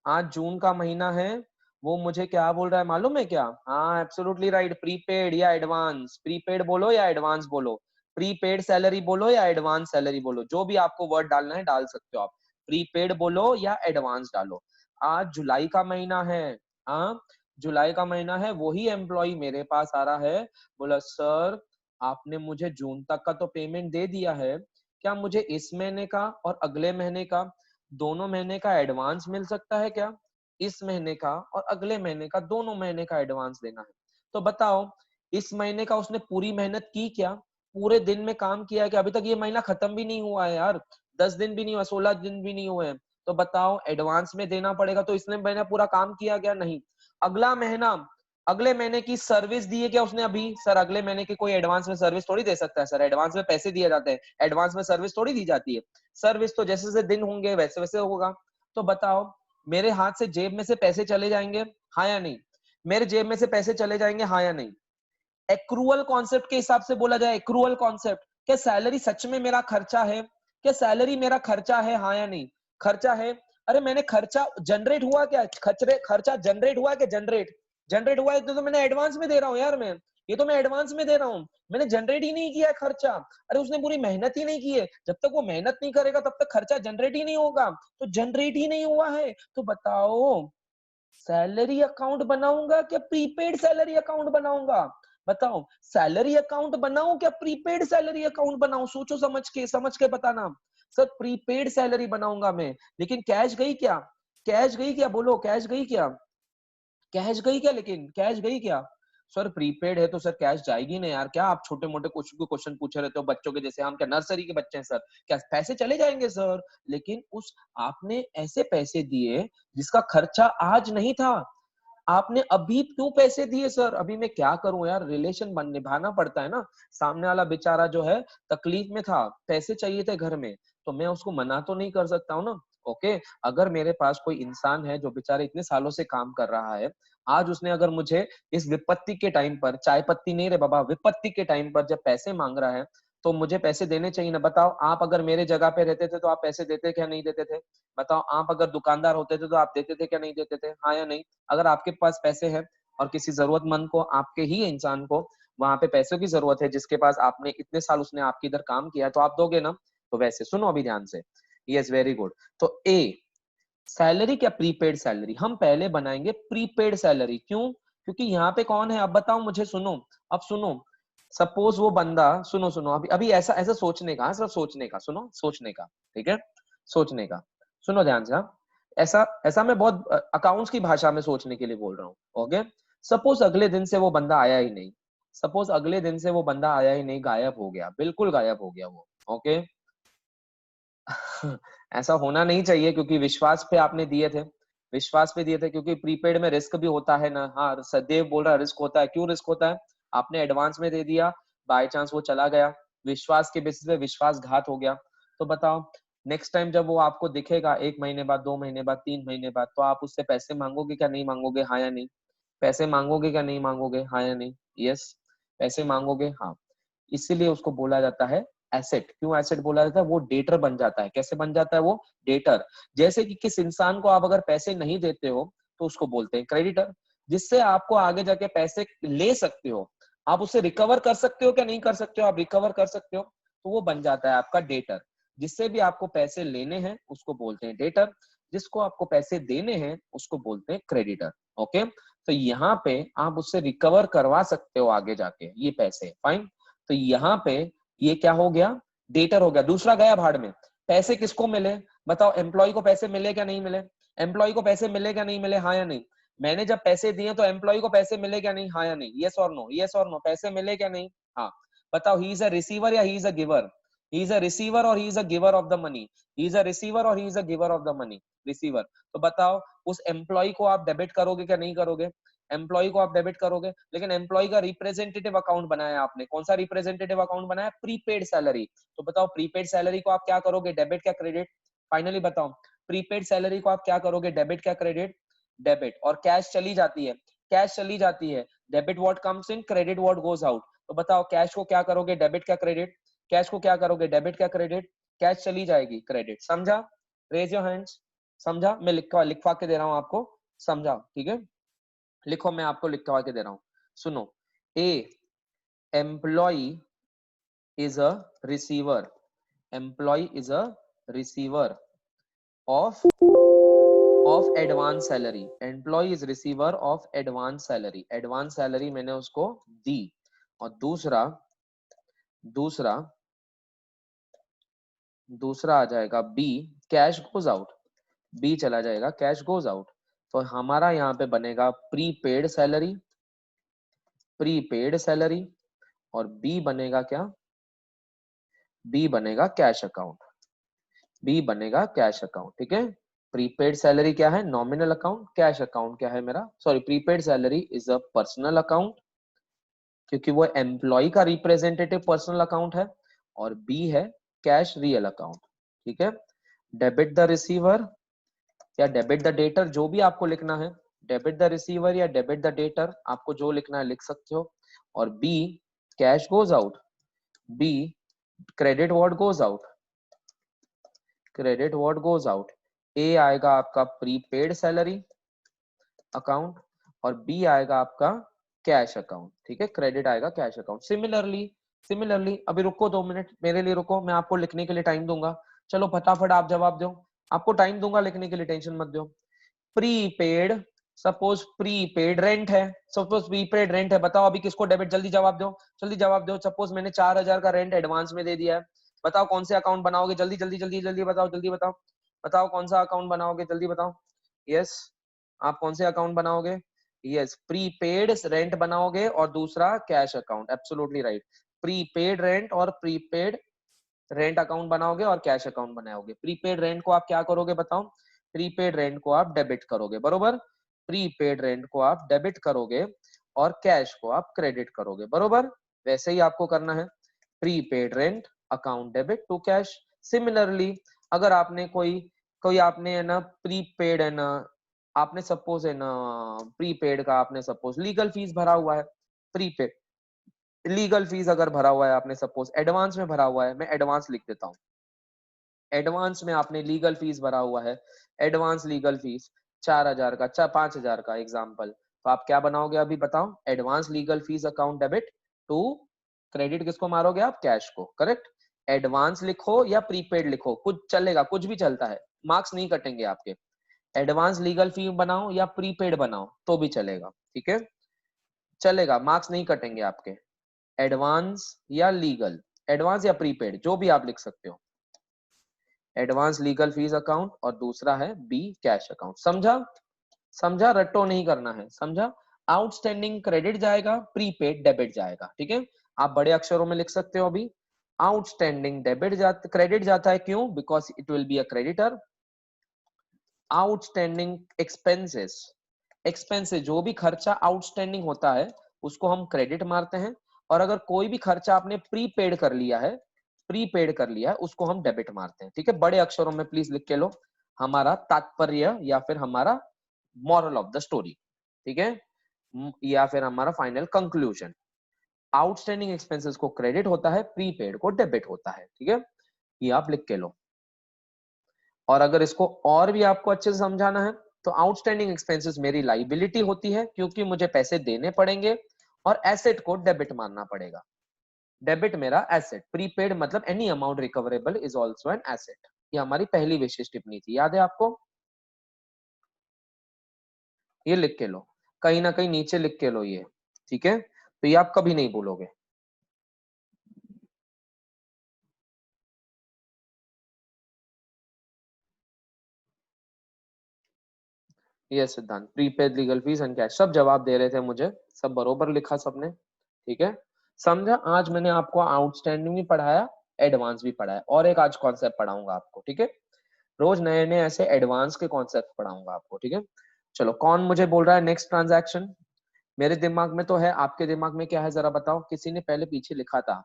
S1: आज जून का महीना है। वो मुझे क्या बोल रहा है मालूम है क्या, हाँ एब्सोल्युटली राइट, प्रीपेड या एडवांस, प्रीपेड बोलो या एडवांस बोलो, प्रीपेड सैलरी बोलो या एडवांस सैलरी बोलो, जो भी आपको वर्ड डालना है डाल सकते हो आप, प्रीपेड बोलो या एडवांस डालो। आज जुलाई का महीना है, हाँ जुलाई का महीना है, वही एम्प्लॉय मेरे पास आ रहा है, बोला सर आपने मुझे जून तक का तो पेमेंट दे दिया है, क्या मुझे इस महीने का और अगले महीने का दोनों महीने का एडवांस मिल सकता है क्या, इस महीने का और अगले महीने का दोनों महीने का एडवांस देना है। तो बताओ इस महीने का उसने पूरी मेहनत की क्या, पूरे दिन में काम किया है क्या, अभी तक ये महीना खत्म भी नहीं हुआ है यार, 10 दिन भी नहीं हुआ, 16 दिन भी नहीं हुए हैं, तो बताओ एडवांस में देना पड़ेगा, तो इसने महीना पूरा काम किया क्या, नहीं। अगला महीना, अगले महीने की सर्विस दी है क्या उसने अभी, सर अगले महीने की कोई एडवांस में सर्विस थोड़ी दे सकता है सर, एडवांस में पैसे दिए जाते हैं, एडवांस में सर्विस थोड़ी दी जाती है, सर्विस तो जैसे जैसे दिन होंगे वैसे वैसे होगा। तो बताओ मेरे हाथ से जेब में से पैसे चले जाएंगे, हाँ या नहीं, मेरे जेब में से पैसे चले जाएंगे, हाँ या नहीं। एक्रूअल कॉन्सेप्ट के हिसाब से बोला जाए, एक्रूअल कॉन्सेप्ट, क्या सैलरी सच में मेरा खर्चा है, क्या सैलरी मेरा खर्चा है, हाँ या नहीं, खर्चा है। अरे मैंने खर्चा जनरेट हुआ क्या, खर्चा जनरेट हुआ क्या, जनरेट जनरेट हुआ है तो मैंने एडवांस में दे रहा हूँ यार, मैं ये तो मैं एडवांस में दे रहा हूँ, मैंने जनरेट ही नहीं किया है खर्चा। अरे उसने पूरी मेहनत ही नहीं की है, जब तक वो मेहनत नहीं करेगा तब तक खर्चा जनरेट ही नहीं होगा, तो जनरेट ही नहीं हुआ है, तो बताओ सैलरी अकाउंट बनाऊंगा क्या प्रीपेड सैलरी अकाउंट बनाऊंगा, बताओ सैलरी अकाउंट बनाऊं क्या प्रीपेड सैलरी अकाउंट बनाऊं, सोचो समझ के बताना। सर प्रीपेड सैलरी बनाऊंगा मैं, लेकिन कैश गई क्या, कैश गई क्या, बोलो कैश गई क्या, कैश गई क्या, लेकिन कैश गई क्या। सर प्रीपेड है तो सर कैश जाएगी ना यार, क्या आप छोटे मोटे कुछ भी क्वेश्चन पूछे रहते हो बच्चों के जैसे, हम क्या नर्सरी के बच्चे हैं सर, क्या पैसे चले जाएंगे सर, लेकिन उस आपने ऐसे पैसे दिए जिसका खर्चा आज नहीं था, आपने अभी क्यों पैसे दिए सर, अभी मैं क्या करूं यार, रिलेशन बन निभाना पड़ता है ना, सामने वाला बेचारा जो है तकलीफ में था, पैसे चाहिए थे घर में, तो मैं उसको मना तो नहीं कर सकता हूँ ना। ओके, अगर मेरे पास कोई इंसान है जो बेचारे इतने सालों से काम कर रहा है, आज उसने अगर मुझे इस विपत्ति के टाइम पर, चाय पत्ती नहीं रे बाबा, विपत्ति के टाइम पर जब पैसे मांग रहा है, तो मुझे पैसे देने चाहिए ना। बताओ आप अगर मेरे जगह पे रहते थे तो आप पैसे देते क्या नहीं देते थे, बताओ आप अगर दुकानदार होते थे तो आप देते थे क्या नहीं देते थे, हाँ या नहीं। अगर आपके पास पैसे हैं और किसी जरूरतमंद को, आपके ही इंसान को वहां पे पैसों की जरूरत है, जिसके पास आपने इतने साल उसने आपके इधर काम किया है, तो आप दोगे ना। तो वैसे सुनो अभी ध्यान से, यस वेरी गुड। तो ए सैलरी क्या प्रीपेड सैलरी, हम पहले बनाएंगे प्रीपेड सैलरी, क्यों, क्योंकि यहाँ पे कौन है अब बताओ मुझे, सुनो अब सुनो, सपोज वो बंदा, सुनो सुनो अभी अभी ऐसा ऐसा सोचने का, सिर्फ सोचने का, सुनो सोचने का, ठीक है, सोचने का, सुनो ध्यान से, हाँ? ऐसा ऐसा मैं बहुत अकाउंट्स की भाषा में सोचने के लिए बोल रहा हूँ। ओके, सपोज अगले दिन से वो बंदा आया ही नहीं, सपोज अगले दिन से वो बंदा आया ही नहीं, गायब हो गया, बिल्कुल गायब हो गया वो। ओके ऐसा होना नहीं चाहिए, क्योंकि विश्वास पे आपने दिए थे, विश्वास पे दिए थे, क्योंकि प्रीपेड में रिस्क भी होता है ना, हाँ सदैव बोल रहा रिस्क होता है, क्यों रिस्क होता है, आपने एडवांस में दे दिया, बाय चांस वो चला गया, विश्वास के बेसिस पे विश्वासघात हो गया, तो बताओ नेक्स्ट टाइम जब वो आपको दिखेगा 1 महीने बाद, 2 महीने बाद, 3 महीने बाद, तो आप उससे पैसे मांगोगे क्या नहीं मांगोगे, हाँ या नहीं, पैसे मांगोगे क्या नहीं मांगोगे, हाँ या नहीं, यस पैसे मांगोगे, हाँ। इसीलिए उसको बोला जाता है एसेट, क्यों एसेट बोला जाता है, वो डेटर बन जाता है, कैसे बन जाता है वो डेटर, जैसे कि किस इंसान को आप अगर पैसे नहीं देते हो तो उसको बोलते हैं क्रेडिटर, जिससे आपको आगे जाके पैसे ले सकते हो, आप उसे रिकवर कर सकते हो क्या नहीं कर सकते हो, आप रिकवर कर सकते हो, तो वो बन जाता है आपका डेटर, जिससे भी आपको पैसे लेने हैं उसको बोलते हैं डेटर, जिसको आपको पैसे देने हैं उसको बोलते हैं क्रेडिटर। ओके, तो यहाँ पे आप उससे रिकवर करवा सकते हो आगे जाके ये पैसे, फाइन। तो यहाँ पे ये क्या हो गया, डेटर हो गया, दूसरा गया भाड़ में। पैसे किसको मिले, बताओ एम्प्लॉय को पैसे मिले क्या नहीं मिले, एम्प्लॉय को पैसे मिले क्या नहीं मिले, हाँ या नहीं, मैंने जब पैसे दिए तो एम्प्लॉय को पैसे मिले क्या नहीं, हाँ या नहीं, यस और नो, यस और नो, पैसे मिले क्या नहीं, हाँ। बताओ ही इज अ रिसीवर या he is a giver, he is a receiver और he is a giver of the money, he is a receiver और he is a giver of the money, receiver. तो बताओ उस एम्प्लॉय को आप debit करोगे क्या नहीं करोगे, एम्प्लॉय को आप डेबिट करोगे, लेकिन एम्प्लॉय का रिप्रेजेंटेटिव अकाउंट बनाया आपने, कौन सा रिप्रेजेंटेटिव अकाउंट बनाया, प्रीपेड सैलरी, तो बताओ प्रीपेड सैलरी को आप क्या करोगे, डेबिट क्या क्रेडिट, फाइनली बताओ प्रीपेड सैलरी को आप क्या करोगे, डेबिट क्या क्रेडिट, डेबिट, और कैश चली जाती है, कैश चली जाती है, debit what comes in, credit what goes out. तो बताओ कैश को क्या करोगे, डेबिट क्या क्रेडिट, कैश को क्या करोगे, डेबिट क्या क्रेडिट, कैश चली जाएगी, क्रेडिट। समझा? Raise your hands. समझा? मैं लिखवा के दे रहा हूं आपको, समझा? ठीक है, लिखो, मैं आपको लिखवा के दे रहा हूं, सुनो। ए employ is a receiver, employee is a receiver of advance salary, employee is receiver of advance salary, advance salary मैंने उसको दी। और दूसरा दूसरा दूसरा आ जाएगा B, cash goes out, B चला जाएगा, कैश गोज आउट। तो हमारा यहाँ पे बनेगा प्रीपेड सैलरी, प्रीपेड सैलरी, और बी बनेगा क्या, बी बनेगा कैश अकाउंट, बी बनेगा कैश अकाउंट। ठीक है, प्रीपेड सैलरी क्या है, नॉमिनल अकाउंट, कैश अकाउंट क्या है मेरा, sorry, prepaid salary is a personal account, क्योंकि वो एम्प्लॉय का रिप्रेजेंटेटिव पर्सनल अकाउंट है, और बी है कैश रियल अकाउंट। ठीक है, डेबिट द रिसीवर या डेबिट द डेटर, जो भी आपको लिखना है, डेबिट द रिसीवर या डेबिट द डेटर, आपको जो लिखना है लिख सकते हो। और B cash goes out, B credit what goes out, credit what goes out. A आएगा आपका प्रीपेड सैलरी अकाउंट, और बी आएगा आपका कैश अकाउंट। ठीक है, क्रेडिट आएगा कैश अकाउंट। सिमिलरली अभी रुको 2 मिनट मेरे लिए, रुको, मैं आपको लिखने के लिए टाइम दूंगा। चलो फटाफट आप जवाब दो, आपको टाइम दूंगा लिखने के लिए, टेंशन मत दो। प्रीपेड, सपोज प्रीपेड रेंट है, सपोज प्रीपेड रेंट है, बताओ अभी किसको डेबिट, जल्दी जवाब दो, जल्दी जवाब दो। सपोज मैंने 4,000 का रेंट एडवांस में दे दिया है, बताओ कौन से अकाउंट बनाओगे, जल्दी जल्दी जल्दी जल्दी बताओ, जल्दी बताओ, बताओ कौन सा अकाउंट बनाओगे, जल्दी बताओ। यस, आप कौन से अकाउंट बनाओगे, यस, प्रीपेड रेंट बनाओगे, और दूसरा cash account, absolutely right, prepaid rent और प्रीपेड रेंट अकाउंट बनाओगे और कैश अकाउंट बनाओगे। प्रीपेड रेंट को आप क्या करोगे बताओ, प्रीपेड रेंट को आप डेबिट करोगे, बरोबर, प्रीपेड रेंट को आप डेबिट करोगे और कैश को आप क्रेडिट करोगे, बरोबर, वैसे ही आपको करना है, prepaid rent account debit to cash. Similarly अगर आपने कोई कोई आपने है ना प्रीपेड है ना, आपने सपोज है ना प्रीपेड का आपने सपोज लीगल फीस भरा हुआ है, प्रीपेड लीगल फीस अगर भरा हुआ है आपने, सपोज एडवांस में भरा हुआ है, मैं एडवांस लिख देता हूँ, एडवांस में आपने लीगल फीस भरा हुआ है, एडवांस लीगल फीस 4,000 का, 5,000 का एग्जाम्पल, तो आप क्या बनाओगे अभी बताओ, advance legal fees account debit to credit, किसको मारोगे आप, कैश को, करेक्ट। एडवांस लिखो या प्रीपेड लिखो, कुछ चलेगा, कुछ भी चलता है, मार्क्स नहीं कटेंगे आपके। एडवांस लीगल फी बनाओ या प्रीपेड बनाओ तो भी चलेगा, ठीक है, चलेगा, मार्क्स नहीं कटेंगे आपके। एडवांस या लीगल, एडवांस या प्रीपेड, जो भी आप लिख सकते हो, एडवांस लीगल फीस अकाउंट, और दूसरा है बी कैश अकाउंट। समझा? समझा, रट्टो नहीं करना है, समझा? आउटस्टैंडिंग क्रेडिट जाएगा, प्रीपेड डेबिट जाएगा, ठीक है, आप बड़े अक्षरों में लिख सकते हो अभी, आउटस्टैंडिंग डेबिट जाता, क्रेडिट जाता है, क्यों, because it will be a creditor. Outstanding expenses, expenses जो भी खर्चा आउटस्टैंडिंग होता है उसको हम क्रेडिट मारते हैं, और अगर कोई भी खर्चा आपने प्रीपेड कर लिया है, प्रीपेड कर लिया है, उसको हम डेबिट मारते हैं, ठीक है, बड़े अक्षरों में प्लीज लिख के लो, हमारा तात्पर्य या फिर हमारा मॉरल ऑफ द स्टोरी, ठीक है, या फिर हमारा फाइनल कंक्लूजन, आउटस्टैंडिंग एक्सपेंसेस को क्रेडिट होता है, प्रीपेड को डेबिट होता है, ठीक है, ये आप लिख के लो। और अगर इसको और भी आपको अच्छे से समझाना है तो आउटस्टैंडिंग एक्सपेंसेस मेरी लाइबिलिटी होती है, क्योंकि मुझे पैसे देने पड़ेंगे, और एसेट को डेबिट मानना पड़ेगा, डेबिट मेरा एसेट, प्रीपेड मतलब any amount recoverable is also an asset. ये हमारी पहली विशेष टिप्पणी थी, याद है आपको, ये लिख के लो, कहीं ना कहीं नीचे लिख के लो ये, ठीक है, तो ये आप कभी नहीं भूलोगे। ये सिद्धांत, prepaid legal fees and cash, सब जवाब दे रहे थे मुझे, सब बरोबर लिखा सबने, ठीक है, समझा? आज मैंने आपको आउटस्टैंडिंग भी पढ़ाया, एडवांस भी पढ़ाया, और एक आज कॉन्सेप्ट पढ़ाऊंगा आपको, ठीक है, रोज नए नए ऐसे एडवांस के कॉन्सेप्ट पढ़ाऊंगा आपको, ठीक है। चलो, कौन मुझे बोल रहा है नेक्स्ट ट्रांजैक्शन, मेरे दिमाग में तो है, आपके दिमाग में क्या है जरा बताओ, किसी ने पहले पीछे लिखा था,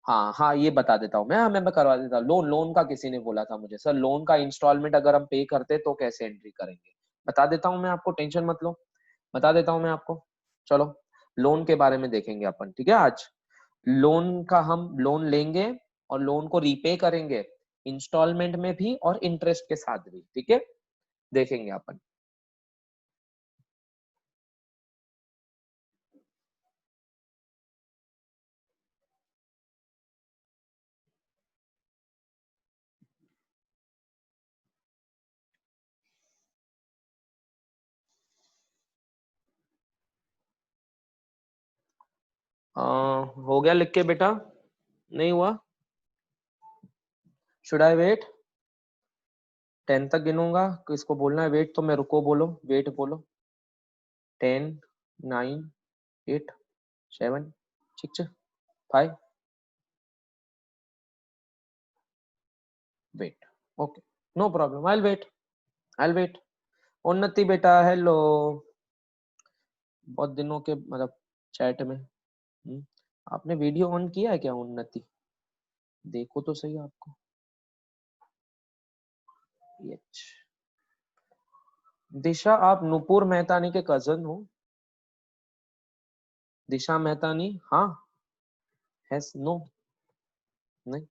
S1: हाँ हाँ, ये बता देता हूँ मैं। हाँ, मैं करवा देता हूँ। लोन का किसी ने बोला था मुझे, सर लोन का इंस्टॉलमेंट अगर हम पे करते तो कैसे एंट्री करेंगे। बता देता हूँ मैं आपको, टेंशन मत लो, बता देता हूँ मैं आपको। चलो, लोन के बारे में देखेंगे अपन, ठीक है। आज लोन का, हम लोन लेंगे और लोन को रीपे करेंगे, इंस्टॉलमेंट में भी और इंटरेस्ट के साथ भी, ठीक है, देखेंगे अपन। हो गया लिख के बेटा? नहीं हुआ? Should I wait? 10 तक गिनूंगा, किसको बोलना है वेट तो मैं रुको बोलो, वेट बोलो। 10, 9, 8, 7, 6, 5, wait. Okay, no problem, I wait, I wait. Unnati बेटा, हेलो, बहुत दिनों के मतलब चैट में। आपने वीडियो ऑन किया है क्या उन्नति? देखो तो सही आपको। यच। दिशा, आप नुपुर मेहतानी के कजन हो? दिशा मेहतानी, हाँ, हैस, नो, नहीं।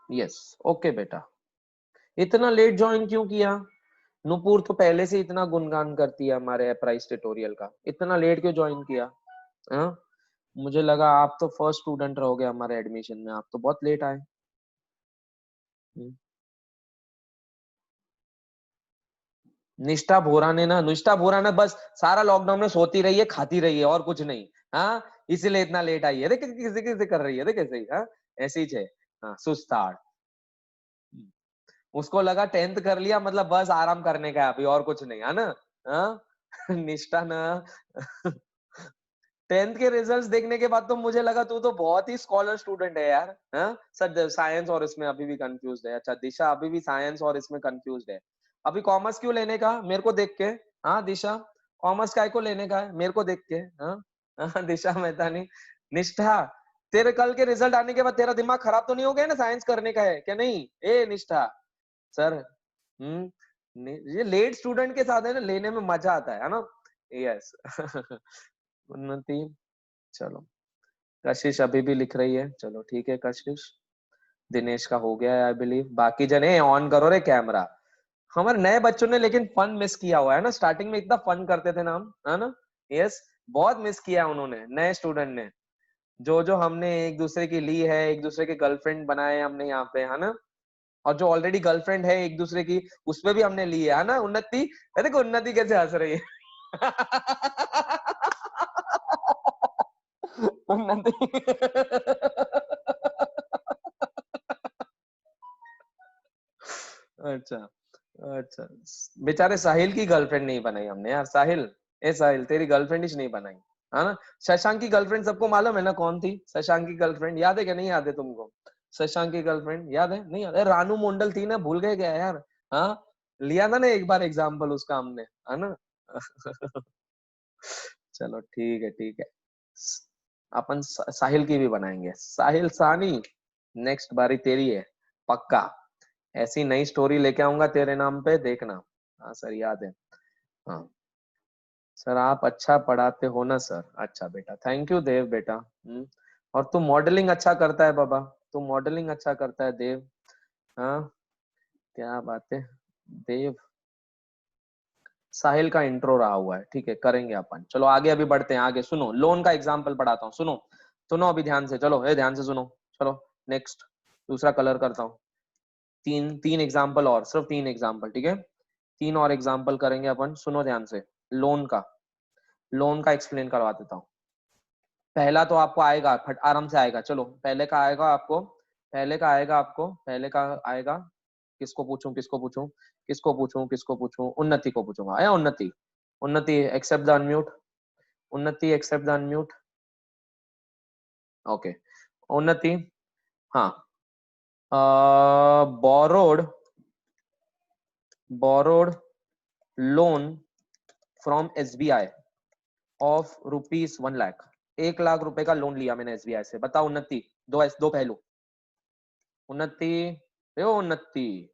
S1: यस, ओके बेटा। इतना लेट ज्वाइन क्यों किया? नुपुर तो पहले से इतना गुणगान करती है हमारे प्राइस ट्यूटोरियल का, इतना लेट क्यों ज्वाइन किया? हाँ, मुझे लगा आप तो फर्स्ट स्टूडेंट रहोगे हमारे एडमिशन में, आप तो बहुत लेट आए। निष्ठा भोरा ने बस सारा लॉकडाउन में सोती रही है, खाती रही है, और कुछ नहीं। हाँ, इसीलिए इतना लेट आई है। देख किसी किसी कर रही है, देख कैसे ही। हाँ, ऐसे ही है। हाँ, सुस्ताड़। उसको लगा 10th कर लिया मतलब बस आराम करने का है अभी, और कुछ नहीं है ना। हाँ निष्ठा ना 10th के रिजल्ट्स देखने के बाद तो मुझे लगा तू तो बहुत ही स्कॉलर स्टूडेंट है यार। हाँ, सर साइंस और इसमें अभी भी कंफ्यूज है। अच्छा, दिशा अभी भी साइंस और इसमें कंफ्यूज है। अभी कॉमर्स क्यों लेने का मेरे को देख के? हाँ दिशा, कॉमर्स काय को लेने का है मेरे को देख के? हाँ हाँ, दिशा मेहता नहीं। निष्ठा, तेरे कल के रिजल्ट आने के बाद तेरा दिमाग खराब तो नहीं हो गया ना, साइंस करने का है क्या? नहीं ए निष्ठा सर। ये लेट स्टूडेंट के साथ है ना, लेने में मजा आता है ना। यस उन्नति, चलो। कशिश अभी भी लिख रही है, चलो ठीक है कशिश। दिनेश का हो गया है आई बिलीव। बाकी जने ऑन करो रे कैमरा। हमारे नए बच्चों ने लेकिन फन मिस किया हुआ है ना, स्टार्टिंग में इतना फन करते थे ना हम, है ना। यस, बहुत मिस किया उन्होंने, नए स्टूडेंट ने। जो जो हमने एक दूसरे की ली है, एक दूसरे के गर्लफ्रेंड बनाए हमने यहाँ पे, है ना। और जो ऑलरेडी गर्लफ्रेंड है एक दूसरे की, उसपे भी हमने ली है ना। उन्नति, देखो उन्नति कैसे हंस रही है उन्नति अच्छा, अच्छा। बेचारे साहिल की गर्लफ्रेंड नहीं बनाई हमने यार। साहिल, ए साहिल, तेरी गर्लफ्रेंड ही नहीं बनाई, है ना। शशांक की गर्लफ्रेंड सबको मालूम है ना कौन थी? शशांक की गर्लफ्रेंड याद है क्या? नहीं याद है तुमको? शशांक की गर्लफ्रेंड याद है? नहीं याद है? रानू मंडल थी ना, भूल गए क्या यार? हाँ, लिया था ना एक बार एग्जाम्पल उसका हमने, है ना चलो ठीक है, ठीक है। अपन साहिल की भी बनाएंगे। साहिल सानी, नेक्स्ट बारी तेरी है, पक्का। ऐसी नई स्टोरी लेके आऊंगा तेरे नाम पे, देखना। हाँ सर, याद है। हाँ सर, आप अच्छा पढ़ाते हो ना सर। अच्छा बेटा, थैंक यू देव बेटा। और तू मॉडलिंग अच्छा करता है बाबा, तू मॉडलिंग अच्छा करता है देव। हाँ, क्या बात है देव। साहिल का इंट्रो रहा हुआ है, ठीक है, करेंगे अपन। चलो आगे अभी बढ़ते हैं, आगे सुनो, लोन का एग्जाम्पल पढ़ाता हूँ, सुनो। सुनो अभी ध्यान से, चलो, ध्यान से सुनो। चलो नेक्स्ट, दूसरा कलर करता हूँ। तीन तीन एग्जाम्पल और, सिर्फ 3 एग्जाम्पल, ठीक है। 3 और एग्जाम्पल करेंगे अपन, सुनो ध्यान से। लोन का, लोन का एक्सप्लेन करवा देता हूँ। पहला तो आपको आएगा, फट आराम से आएगा। चलो, पहले का आएगा आपको, पहले का आएगा आपको, पहले का आएगा। किसको पूछूं, किसको पूछूं, किसको पूछूं, किसको पूछूं? उन्नति को पूछूंगा। आया उन्नति? उन्नति एक्सेप्ट द अनम्यूट। उन्नति एक्सेप्ट द अनम्यूट। ओके, उन्नति, हाँ। Borrowed, borrowed loan from SBI. Of rupees 1 lakh, 1 lakh रुपए का लोन लिया मैंने एसबीआई से। बताओ उन्नति, दो पहलू। उन्नति, उन्नति,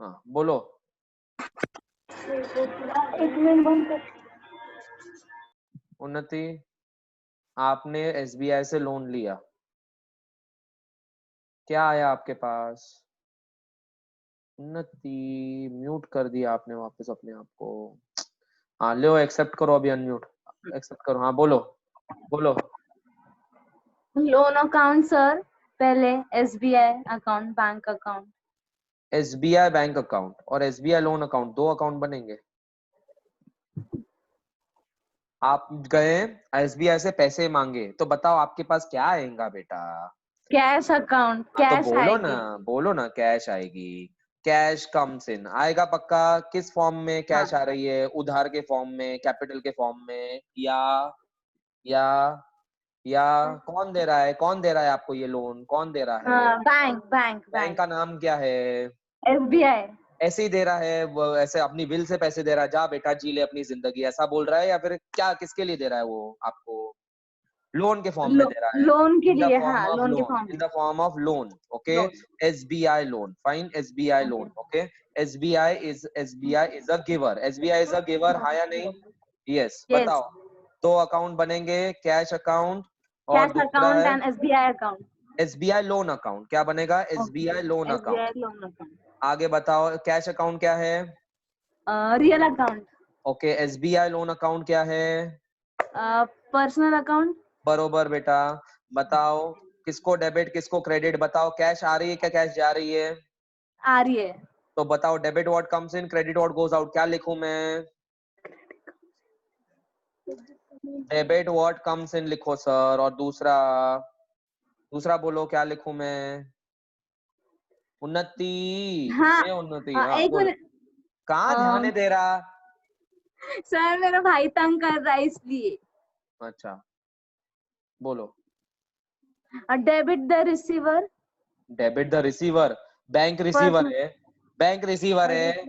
S1: हाँ बोलो।
S2: एक मिनट बंद कर।
S1: उन्नति, आपने एसबीआई से लोन लिया, क्या आया आपके पास? उन्नति, म्यूट कर दिया आपने वापस अपने आप को। हाँ लो, एक्सेप्ट करो अभी, अनम्यूट एक्सेप्ट करो। हाँ बोलो बोलो।
S2: लोन अकाउंट सर, पहले SBI account, bank account.
S1: SBI bank account और एसबीआई लोन अकाउंट, दो अकाउंट बनेंगे। आप गए एसबीआई से पैसे मांगे, तो बताओ आपके पास क्या आएगा बेटा?
S2: कैश अकाउंट,
S1: हाँ तो
S2: कैश आएगी।
S1: बोलो ना, कैश आएगी। कैश कम्स इन, आएगा पक्का। किस फॉर्म में
S2: हाँ
S1: कैश आ रही है? उधार के फॉर्म में, कैपिटल के फॉर्म में, या या कौन दे रहा है? कौन दे रहा है आपको ये लोन? कौन दे रहा है?
S2: हाँ, बैंक बैंक
S1: बैंक
S2: बैंक
S1: का नाम क्या है?
S2: एसबीआई।
S1: ऐसे ही दे रहा है वो, ऐसे अपनी विल से पैसे दे रहा है, जा बेटा जी ले अपनी जिंदगी, ऐसा बोल रहा है? या फिर क्या, किसके लिए दे रहा है वो आपको? लोन के फॉर्म में दे रहा है।
S2: लोन के
S1: इन द
S2: लिए,
S1: फॉर्म
S2: हाँ,
S1: ऑफ
S2: लोन के
S1: लोन,
S2: फॉर्म
S1: इन
S2: में।
S1: The form of loan, okay.
S2: Loan.
S1: SBI loan, fine, SBI
S2: okay.
S1: Loan, okay. SBI is a giver, SBI is a giver, हाँ या नहीं? Yes,
S2: yes.
S1: बताओ। दो account बनेंगे, कैश अकाउंट और
S2: cash
S1: दूसरा
S2: अकाउंट
S1: है
S2: and SBI account.
S1: SBI loan account. क्या बनेगा?
S2: Okay.
S1: SBI loan account.
S2: SBI loan account.
S1: आगे बताओ, कैश अकाउंट क्या है?
S2: Real account.
S1: Okay, SBI loan account क्या है?
S2: Personal account.
S1: बरोबर बेटा। बताओ किसको डेबिट किसको क्रेडिट? बताओ, कैश आ रही है क्या, कैश जा रही है?
S2: आ रही है।
S1: तो बताओ, debit what comes in, credit what goes out, क्या लिखूं मैं? डेबिट व्हाट कम्स इन लिखो सर। और दूसरा, दूसरा बोलो क्या लिखूं मैं? उन्नति,
S2: हाँ।
S1: ये उन्नति, हाँ
S2: एक
S1: बोल।
S2: मिनट।
S1: कहाँ ध्यान है तेरा?
S2: सर मेरा भाई तंग कर रहा है इसलिए।
S1: अच्छा बोलो।
S2: Debit the receiver.
S1: Debit the receiver, bank receiver
S2: personal.
S1: है, बैंक रिसीवर है,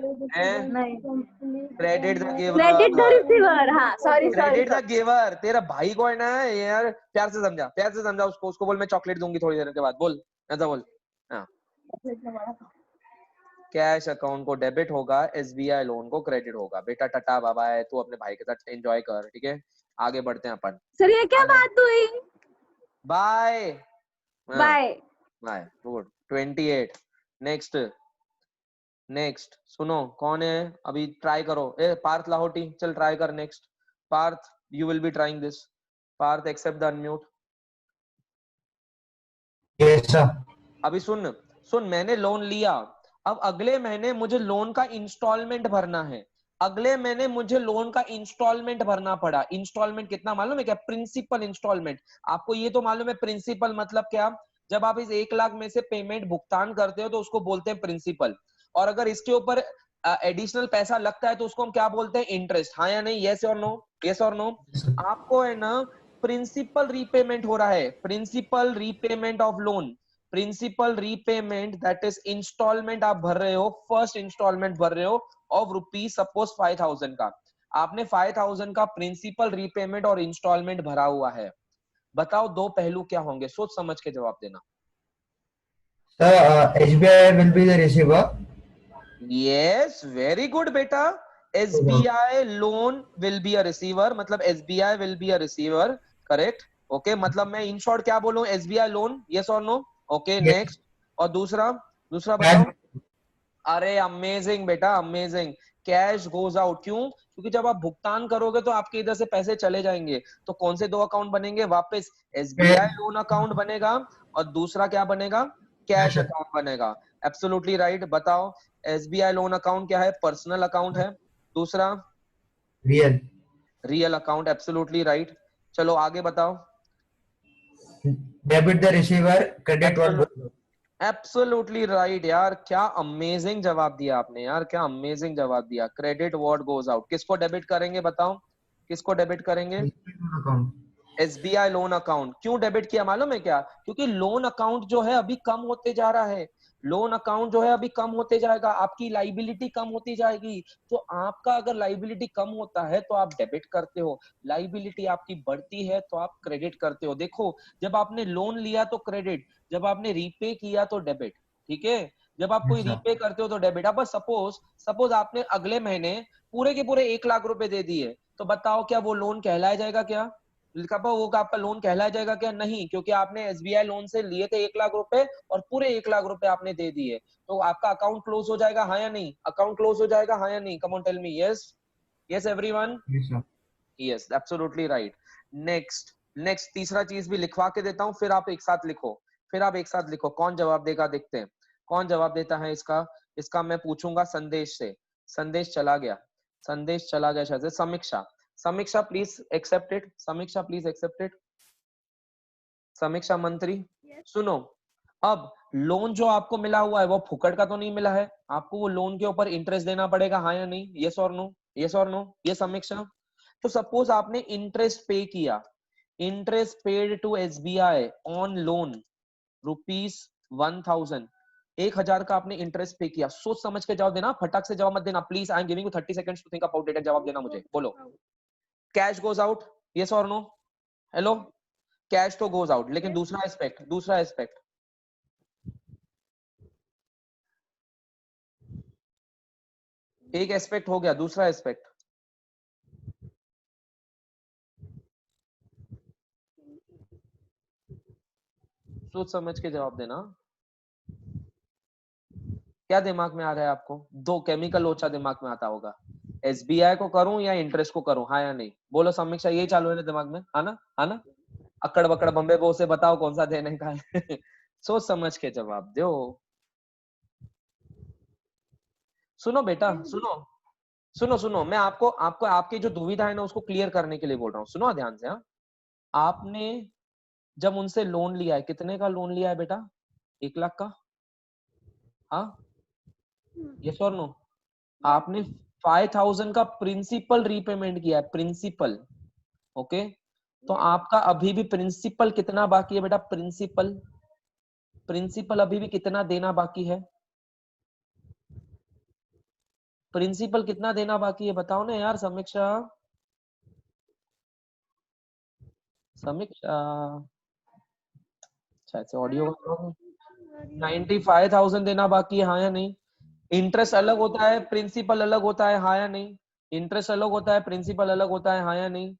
S2: नहीं।
S1: Credit the
S2: credit the
S1: giver,
S2: receiver, हाँ, sorry sorry
S1: credit the
S2: sorry.
S1: Giver. तेरा भाई को है ना यार, प्यार से समझा, प्यार से समझा उसको। उसको बोल मैं चॉकलेट दूंगी थोड़ी देर के बाद, बोल ऐसा बोल। हाँ, कैश अकाउंट को डेबिट होगा, एसबीआई लोन को क्रेडिट होगा। बेटा टाटा बाबा है, तू अपने भाई के साथ एंजॉय कर, ठीक है? आगे बढ़ते हैं अपन।
S2: सर ये क्या
S1: आगे,
S2: बात हुई?
S1: बाय। हाँ,
S2: bye.
S1: Bye, good. 28। Next, next सुनो कौन है अभी, ट्राई करो। ए पार्थ लाहौटी, चल ट्राई कर next. Parth, you will be trying this. Parth, accept the unmute.
S3: Yes sir.
S1: अभी सुन, मैंने लोन लिया, अब अगले महीने मुझे लोन का इंस्टॉलमेंट भरना है। अगले महीने मुझे लोन का इंस्टॉलमेंट भरना पड़ा। इंस्टॉलमेंट कितना मालूम है क्या? Principal instalment. आपको ये तो मालूम है प्रिंसिपल मतलब क्या? जब आप इस 1 लाख में से पेमेंट भुगतान करते हो तो उसको बोलते हैं प्रिंसिपल। और अगर इसके ऊपर एडिशनल पैसा लगता है तो उसको हम क्या बोलते हैं? इंटरेस्ट। हाँ या नहीं? यस और नो? यस और नो? आपको है ना प्रिंसिपल रीपेमेंट हो रहा है, principal repayment of loan, principal repayment, that is instalment आप भर रहे हो, फर्स्ट इंस्टॉलमेंट भर रहे हो ऑफ रुपीज सपोज 5000 का। आपने 5000 का प्रिंसिपल रीपेमेंट और इंस्टॉलमेंट भरा हुआ है। बताओ दो पहलू क्या होंगे? सोच समझ के जवाब देना।
S3: Sir SBI will be the receiver.
S1: Yes, very good बेटा। SBI loan will be a receiver, मतलब SBI will be a receiver, correct. Okay, मतलब मैं इन शॉर्ट क्या बोलूं? एसबीआई लोन, यस और नो? Okay, next. और दूसरा, दूसरा बताओ। अरे अमेजिंग बेटा, अमेजिंग। कैश गोज आउट, क्यों? क्योंकि जब आप भुगतान करोगे तो आपके इधर से पैसे चले जाएंगे। तो कौन से दो अकाउंट बनेंगे वापस? एसबीआई लोन अकाउंट बनेगा और दूसरा क्या बनेगा? कैश अकाउंट बनेगा। Absolutely right. बताओ, एसबीआई लोन अकाउंट क्या है? पर्सनल अकाउंट है। दूसरा
S3: real.
S1: Real account, absolutely right. चलो आगे बताओ।
S3: Debit the receiver, credit
S1: absolute
S3: what.
S1: Absolutely right यार, क्या अमेजिंग जवाब दिया आपने यार, क्या अमेजिंग जवाब दिया। क्रेडिट व्हाट गोज आउट, किसको डेबिट करेंगे बताओ? किसको डेबिट करेंगे?
S3: अकाउंट।
S1: SBI loan account. क्यों डेबिट किया मालूम है क्या? क्योंकि लोन अकाउंट जो है अभी कम होते जा रहा है। लोन अकाउंट जो है अभी कम होते जाएगा, आपकी लाइबिलिटी कम होती जाएगी। तो आपका अगर लाइबिलिटी कम होता है तो आप डेबिट करते हो, लाइबिलिटी आपकी बढ़ती है तो आप क्रेडिट करते हो। देखो, जब आपने लोन लिया तो क्रेडिट, जब आपने रीपे किया तो डेबिट, ठीक है। जब आप कोई
S3: Yes, sir.
S1: रीपे करते हो तो डेबिट। अब सपोज आपने अगले महीने पूरे के पूरे 1 लाख रुपए दे दिए, तो बताओ क्या वो लोन कहलाया जाएगा क्या? वो आपका लोन कहलाया जाएगा क्या? नहीं, क्योंकि आपने एसबीआई लोन से लिए थे 1 लाख रुपए और पूरे 1 लाख रुपए आपने दे दिए, तो आपका अकाउंट क्लोज हो जाएगा, हाँ या नहीं? अकाउंट क्लोज हो जाएगा, हाँ या नहीं? Come on tell me. Yes, yes everyone,
S3: Yes, sir.
S1: Yes, absolutely right. Next तीसरा चीज भी लिखवा के देता हूँ, फिर आप एक साथ लिखो, कौन जवाब देगा देखते हैं, कौन जवाब देता है इसका। इसका मैं पूछूंगा संदेश से। संदेश चला गया शायद से। समीक्षा प्लीज एक्सेप्ट इट, समीक्षा मंत्री।
S2: Yes.
S1: सुनो, अब लोन जो आपको मिला हुआ है वो फुकट का तो नहीं मिला है, आपको वो लोन के ऊपर इंटरेस्ट देना पड़ेगा, हाँ या नहीं? यस और नो, ये समीक्षा। तो सपोज आपने इंटरेस्ट पे किया, interest paid to SBI on loan ₹1000, 1000 का आपने इंटरेस्ट पे किया। सोच समझ के जवाब देना, फटाक से जवाब मत देना please. I am giving you 30 seconds to think about it and जवाब देना मुझे। बोलो, कैश गोज आउट, यस और नो? हेलो, कैश तो गोज आउट, लेकिन दूसरा एस्पेक्ट एक एस्पेक्ट हो गया, दूसरा एस्पेक्ट सोच समझ के जवाब देना। क्या दिमाग में आ रहा है आपको? दो केमिकल लोचा दिमाग में आता होगा, एसबीआई को करूं या इंटरेस्ट को करूं, हाँ या नहीं? बोलो समीक्षा, यही चालू है ना दिमाग में, हाँ ना? अकड़ बकड़ बम्बे बो से बताओ कौन सा देने का है। सोच समझ के जवाब दो। सुनो बेटा, सुनो, मैं आपको आपको आपकी जो दुविधा है ना उसको क्लियर करने के लिए बोल रहा हूँ, सुनो ध्यान से। हाँ, आपने जब उनसे लोन लिया है, कितने का लोन लिया है बेटा? 1 लाख का, हाँ? यस और नो? आपने 5000 का प्रिंसिपल रीपेमेंट किया है, प्रिंसिपल, ओके। तो आपका अभी भी प्रिंसिपल कितना बाकी है बेटा? प्रिंसिपल अभी भी कितना देना बाकी है? प्रिंसिपल कितना देना बाकी है बताओ ना यार समीक्षा। शायद से ऑडियो 95,000 देना बाकी है, हाँ या नहीं? इंटरेस्ट अलग होता है, प्रिंसिपल अलग होता है, हाँ या नहीं? इंटरेस्ट अलग होता है, प्रिंसिपल अलग होता है, हाँ या नहीं?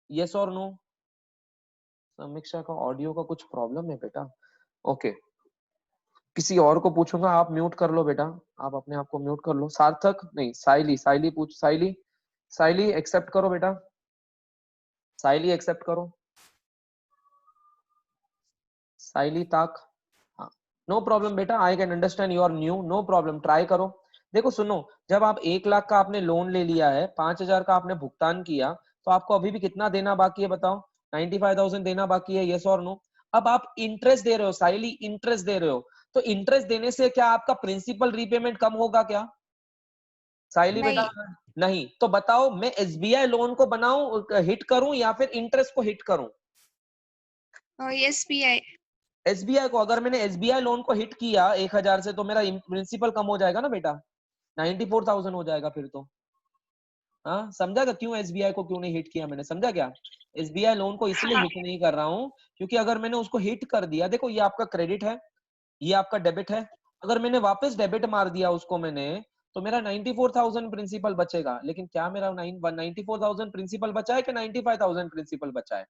S1: यस और नो? समीक्षा का ऑडियो का कुछ प्रॉब्लम है बेटा, ओके। किसी और को पूछूंगा, आप म्यूट कर लो बेटा, आप अपने आप को म्यूट कर लो। सार्थक नहीं, साइली पूछ, साइली एक्सेप्ट करो बेटा, साइली एक्सेप्ट करो, साइली ताक। हाँ, नो प्रॉब्लम बेटा, I can understand you are new, no problem, try करो। देखो सुनो, जब आप 1 लाख का आपने लोन ले लिया है, 5000 का आपने भुगतान किया, तो आपको अभी भी कितना देना बाकी है बताओ? 95,000 देना बाकी है, यस और नो? अब आप इंटरेस्ट दे रहे हो साइली, इंटरेस्ट दे रहे हो, तो इंटरेस्ट देने से क्या आपका प्रिंसिपल रीपेमेंट कम होगा क्या साइली बेटा?
S2: नहीं,
S1: नहीं। तो बताओ, मैं एसबीआई लोन को बनाऊं, हिट करूं, या फिर इंटरेस्ट को हिट करूं?
S2: एसबीआई।
S1: एसबीआई को। अगर मैंने एसबीआई लोन को हिट किया 1000 से, तो मेरा प्रिंसिपल कम हो जाएगा ना बेटा, 94,000 हो जाएगा फिर तो। हाँ, समझा क्या क्यों एसबीआई को क्यों नहीं हिट किया मैंने? समझा क्या? एसबीआई लोन को इसलिए
S2: हाँ,
S1: हिट नहीं कर रहा हूँ क्योंकि अगर मैंने उसको हिट कर दिया, देखो ये आपका क्रेडिट है, ये आपका डेबिट है, अगर मैंने वापस डेबिट मार दिया उसको मैंने, तो मेरा 94,000 प्रिंसिपल बचेगा। लेकिन क्या मेरा 94,000 प्रिंसिपल बचा है कि 95,000 प्रिंसिपल बचा है?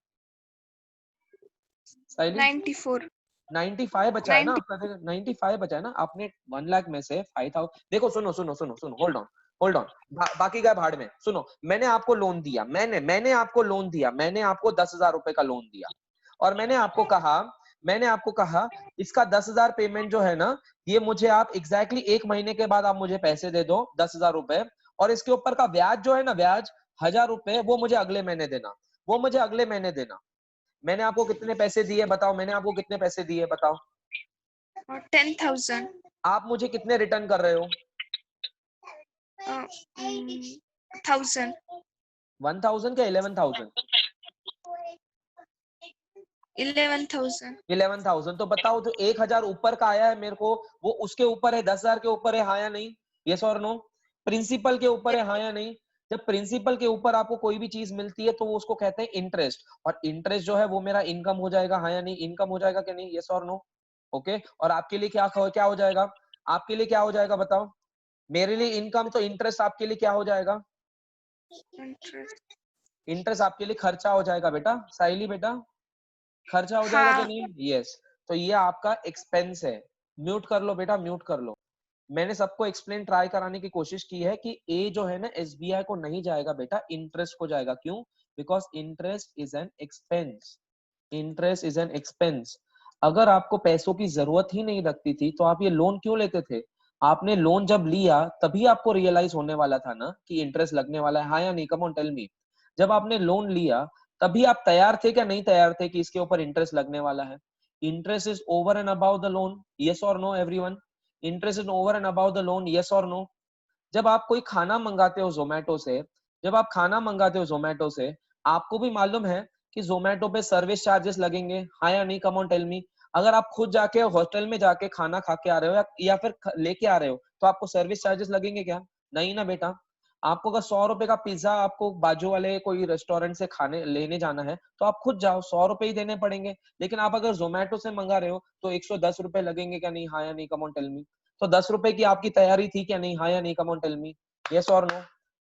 S1: साइली
S2: 94।
S1: 95 बचा है ना आपका? 95 बचा है ना? आपने 1 लाख में से 5,000, देखो सुनो, होल्ड ऑन, बाकी का भाड़ में सुनो। मैंने आपको लोन दिया, मैंने आपको लोन दिया, मैंने आपको 10,000 रुपए का लोन दिया, और मैंने आपको कहा इसका 10,000 पेमेंट जो है ना, ये मुझे आप एग्जैक्टली 1 महीने के बाद आप मुझे पैसे दे दो 10,000 रुपए, और इसके ऊपर का ब्याज जो है ना, ब्याज 1,000 रुपए, वो मुझे अगले महीने देना। मैंने आपको कितने पैसे दिए बताओ? मैंने आपको कितने पैसे दिए बताओ?
S2: 10,000।
S1: आप मुझे कितने रिटर्न कर रहे हो?
S2: 1,000।
S1: 1,000 क्या 11,000?
S4: 11,000।
S1: 11,000 तो बताओ जो 1,000 ऊपर का आया है मेरे को, वो उसके ऊपर है, 10,000 के ऊपर है, हाँ या नहीं? यस और नो? प्रिंसिपल के ऊपर है, हाँ या नहीं? जब प्रिंसिपल के ऊपर आपको कोई भी चीज मिलती है तो वो उसको कहते हैं इंटरेस्ट, और इंटरेस्ट जो है वो मेरा इनकम हो जाएगा, हाँ या नहीं? इनकम हो जाएगा कि नहीं? यस और नो? ओके, और आपके लिए क्या हो जाएगा? आपके लिए क्या हो जाएगा बताओ? मेरे लिए इनकम, तो इंटरेस्ट आपके लिए क्या हो जाएगा?
S4: इंटरेस्ट।
S1: इंटरेस्ट आपके लिए खर्चा हो जाएगा बेटा, साइली बेटा, खर्चा हो जाएगा कि
S4: हाँ।
S1: नहीं? यस। तो ये आपका एक्सपेंस है। म्यूट कर लो बेटा, म्यूट कर लो। मैंने सबको एक्सप्लेन ट्राई कराने की कोशिश की है कि ए जो है ना एसबीआई को नहीं जाएगा बेटा, इंटरेस्ट को जाएगा। क्यों? Because interest is an expense. Interest is an expense. अगर आपको पैसों की जरूरत ही नहीं लगती थी तो आप ये लोन क्यों लेते थे? आपने लोन जब लिया तभी आपको रियलाइज होने वाला था ना कि इंटरेस्ट लगने वाला है, हाँ या नहीं? Come on tell me. जब आपने लोन लिया तभी आप तैयार थे क्या नहीं तैयार थे कि इसके ऊपर इंटरेस्ट लगने वाला है? Interest is over and about the loan, yes और no everyone? Interest is over and about the loan, yes और नो? जब आप कोई खाना मंगाते हो जोमेटो से, जब आप खाना मंगाते हो जोमेटो से, आपको भी मालूम है कि जोमेटो पे सर्विस चार्जेस लगेंगे, हाँ या नहीं? Come on tell me. अगर आप खुद जाके होटल में जाके खाना खा के आ रहे हो या फिर लेके आ रहे हो तो आपको सर्विस चार्जेस लगेंगे क्या? नहीं ना बेटा। आपको अगर 100 रुपए का पिज्जा आपको बाजू वाले कोई रेस्टोरेंट से खाने लेने जाना है तो आप खुद जाओ, 100 रुपए ही देने पड़ेंगे। लेकिन आप अगर जोमेटो से मंगा रहे हो तो 110 रुपए लगेंगे क्या नहीं? हाँ या नहीं? Come on tell me. तो 10 रुपए की आपकी तैयारी थी क्या नहीं? हाँ या नहीं? Come on tell me. Yes और नो?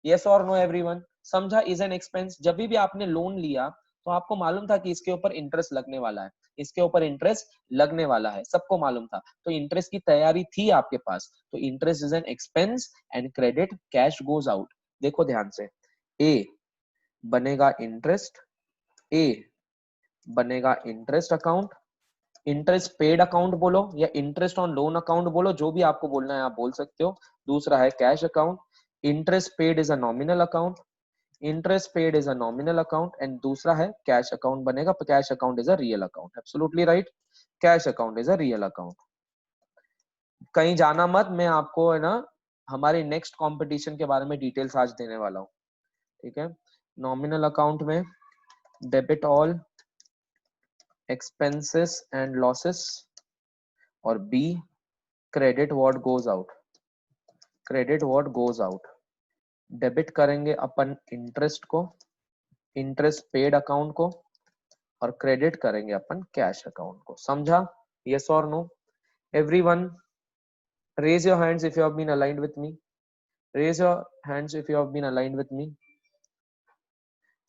S1: यस और नो एवरीवन? समझा? Is an expense. जब भी आपने लोन लिया तो आपको मालूम था कि इसके ऊपर इंटरेस्ट लगने वाला है, इसके ऊपर इंटरेस्ट लगने वाला है, सबको मालूम था। तो इंटरेस्ट की तैयारी थी आपके पास। तो interest is an expense and credit cash goes out. देखो ध्यान से, ए बनेगा इंटरेस्ट, ए बनेगा interest account, interest paid account बोलो या इंटरेस्ट ऑन लोन अकाउंट बोलो, जो भी आपको बोलना है आप बोल सकते हो। दूसरा है cash account. Interest paid is a nominal account, interest paid is a nominal account. And दूसरा है कैश अकाउंट बनेगा, cash account is a real account. Absolutely right, cash account is a real account. कहीं जाना मत, मैं आपको है ना हमारे नेक्स्ट कंपटीशन के बारे में डिटेल्स आज देने वाला हूँ, ठीक है? नॉमिनल अकाउंट में debit all expenses and losses, और B credit what goes out, credit what goes out। Debit करेंगे अपन इंटरेस्ट को, इंटरेस्ट पेड अकाउंट को, और क्रेडिट करेंगे अपन कैश अकाउंट को। समझा? यस और no everyone? Raise your hands if you have been aligned with me, raise your hands if you have been aligned with me.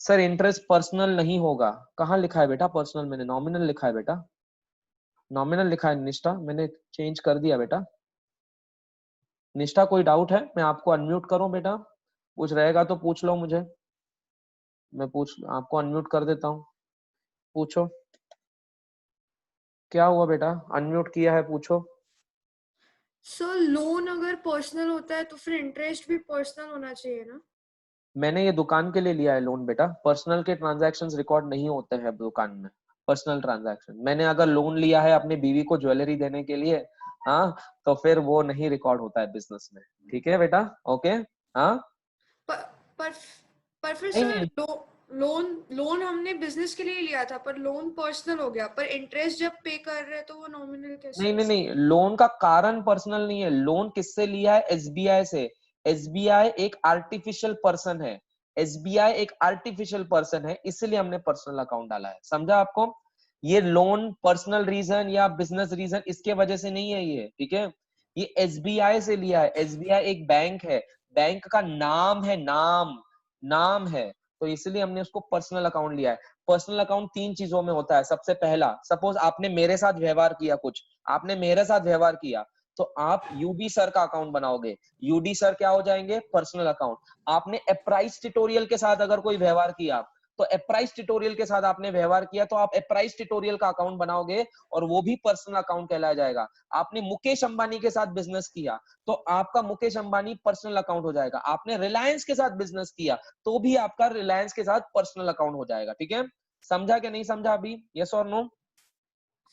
S1: Sir interest personal नहीं होगा, कहाँ लिखा है बेटा पर्सनल? मैंने नॉमिनल लिखा है बेटा, नॉमिनल लिखा है निष्ठा, मैंने चेंज कर दिया बेटा। निष्ठा कोई डाउट है? मैं आपको अनम्यूट करूं बेटा? कुछ रहेगा तो पूछ लो मुझे, मैं पूछ आपको अनम्यूट कर देता हूँ। पूछो क्या हुआ बेटा, अनम्यूट किया है, पूछो।
S5: सर लोन अगर पर्सनल होता है तो फिर इंटरेस्ट भी पर्सनल होना चाहिए ना?
S1: मैंने ये दुकान के लिए लिया है लोन बेटा, पर्सनल के ट्रांजैक्शंस रिकॉर्ड नहीं होते हैं दुकान में। पर्सनल ट्रांजैक्शन, मैंने अगर लोन लिया है अपनी बीवी को ज्वेलरी देने के लिए, हाँ, तो फिर वो नहीं रिकॉर्ड होता है बिजनेस में, ठीक है बेटा? ओके, हाँ।
S5: पर पर, पर फिर
S1: नहीं
S5: सर
S1: नहीं
S5: लोन हमने बिजनेस के लिए लिया था पर लोन पर्सनल हो गया, पर इंटरेस्ट जब पे कर रहे हैं तो वो नॉमिनल कैसे
S1: नहीं
S5: हो
S1: नहीं नहीं,
S5: सकता?
S1: लोन का कारण पर्सनल नहीं है। लोन किससे लिया है? एसबीआई से। एसबीआई एक आर्टिफिशियल पर्सन है, एसबीआई एक आर्टिफिशियल पर्सन है, इसलिए हमने पर्सनल अकाउंट डाला है। समझा आपको? ये लोन पर्सनल रीजन या बिजनेस रीजन इसके वजह से नहीं है ये, ठीक है? ये एसबीआई से लिया है। एसबीआई एक बैंक है, बैंक का नाम है, नाम नाम है, तो इसलिए हमने उसको पर्सनल अकाउंट लिया है। पर्सनल अकाउंट 3 चीजों में होता है। सबसे पहला, सपोज आपने मेरे साथ व्यवहार किया, कुछ आपने मेरे साथ व्यवहार किया, तो आप यूडी सर का अकाउंट बनाओगे। यूडी सर क्या हो जाएंगे? Personal account. आपने एप्राइस ट्यूटोरियल के साथ अगर कोई व्यवहार किया, तो एप्राइस ट्यूटोरियल के साथ आपने व्यवहार किया तो आप एप्राइस ट्यूटोरियल का अकाउंट बनाओगे और वो भी पर्सनल अकाउंट कहलाया जाएगा। आपने मुकेश अंबानी के साथ बिजनेस किया तो आपका मुकेश अंबानी पर्सनल अकाउंट हो जाएगा। आपने रिलायंस के साथ बिजनेस किया तो भी आपका रिलायंस के साथ पर्सनल अकाउंट हो जाएगा, ठीक है? समझा कि नहीं समझा अभी? यस और नो?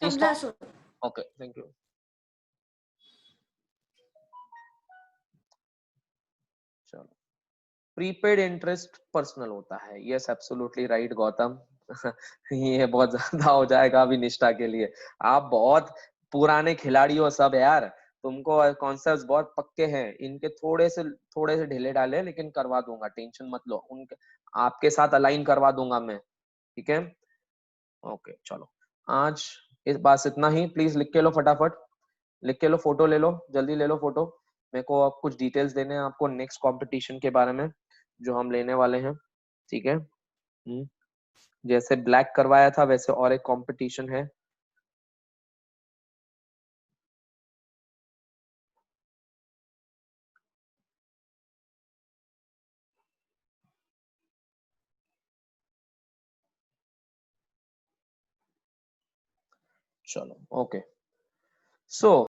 S5: समझा सर।
S1: Okay, thank you. चलो, प्रीपेड इंटरेस्ट पर्सनल होता है। Yes, absolutely right Gautam. ये बहुत ज्यादा हो जाएगा अभी निष्ठा के लिए। आप बहुत पुराने खिलाड़ी हो सब यार, तुमको कॉन्सेप्ट्स बहुत पक्के हैं, इनके थोड़े से ढीले डाले लेकिन करवा दूंगा, टेंशन मत लो, उनके आपके साथ अलाइन करवा दूंगा मैं, ठीक है। ओके चलो, आज इस बात इतना ही। प्लीज लिख के लो फटाफट, लिख के लो, फोटो ले लो, जल्दी ले लो फोटो। मेरे को अब कुछ डिटेल्स देने हैं आपको नेक्स्ट कंपटीशन के बारे में जो हम लेने वाले हैं, ठीक है। जैसे ब्लैक करवाया था वैसे और एक कंपटीशन है। चलो ओके, सो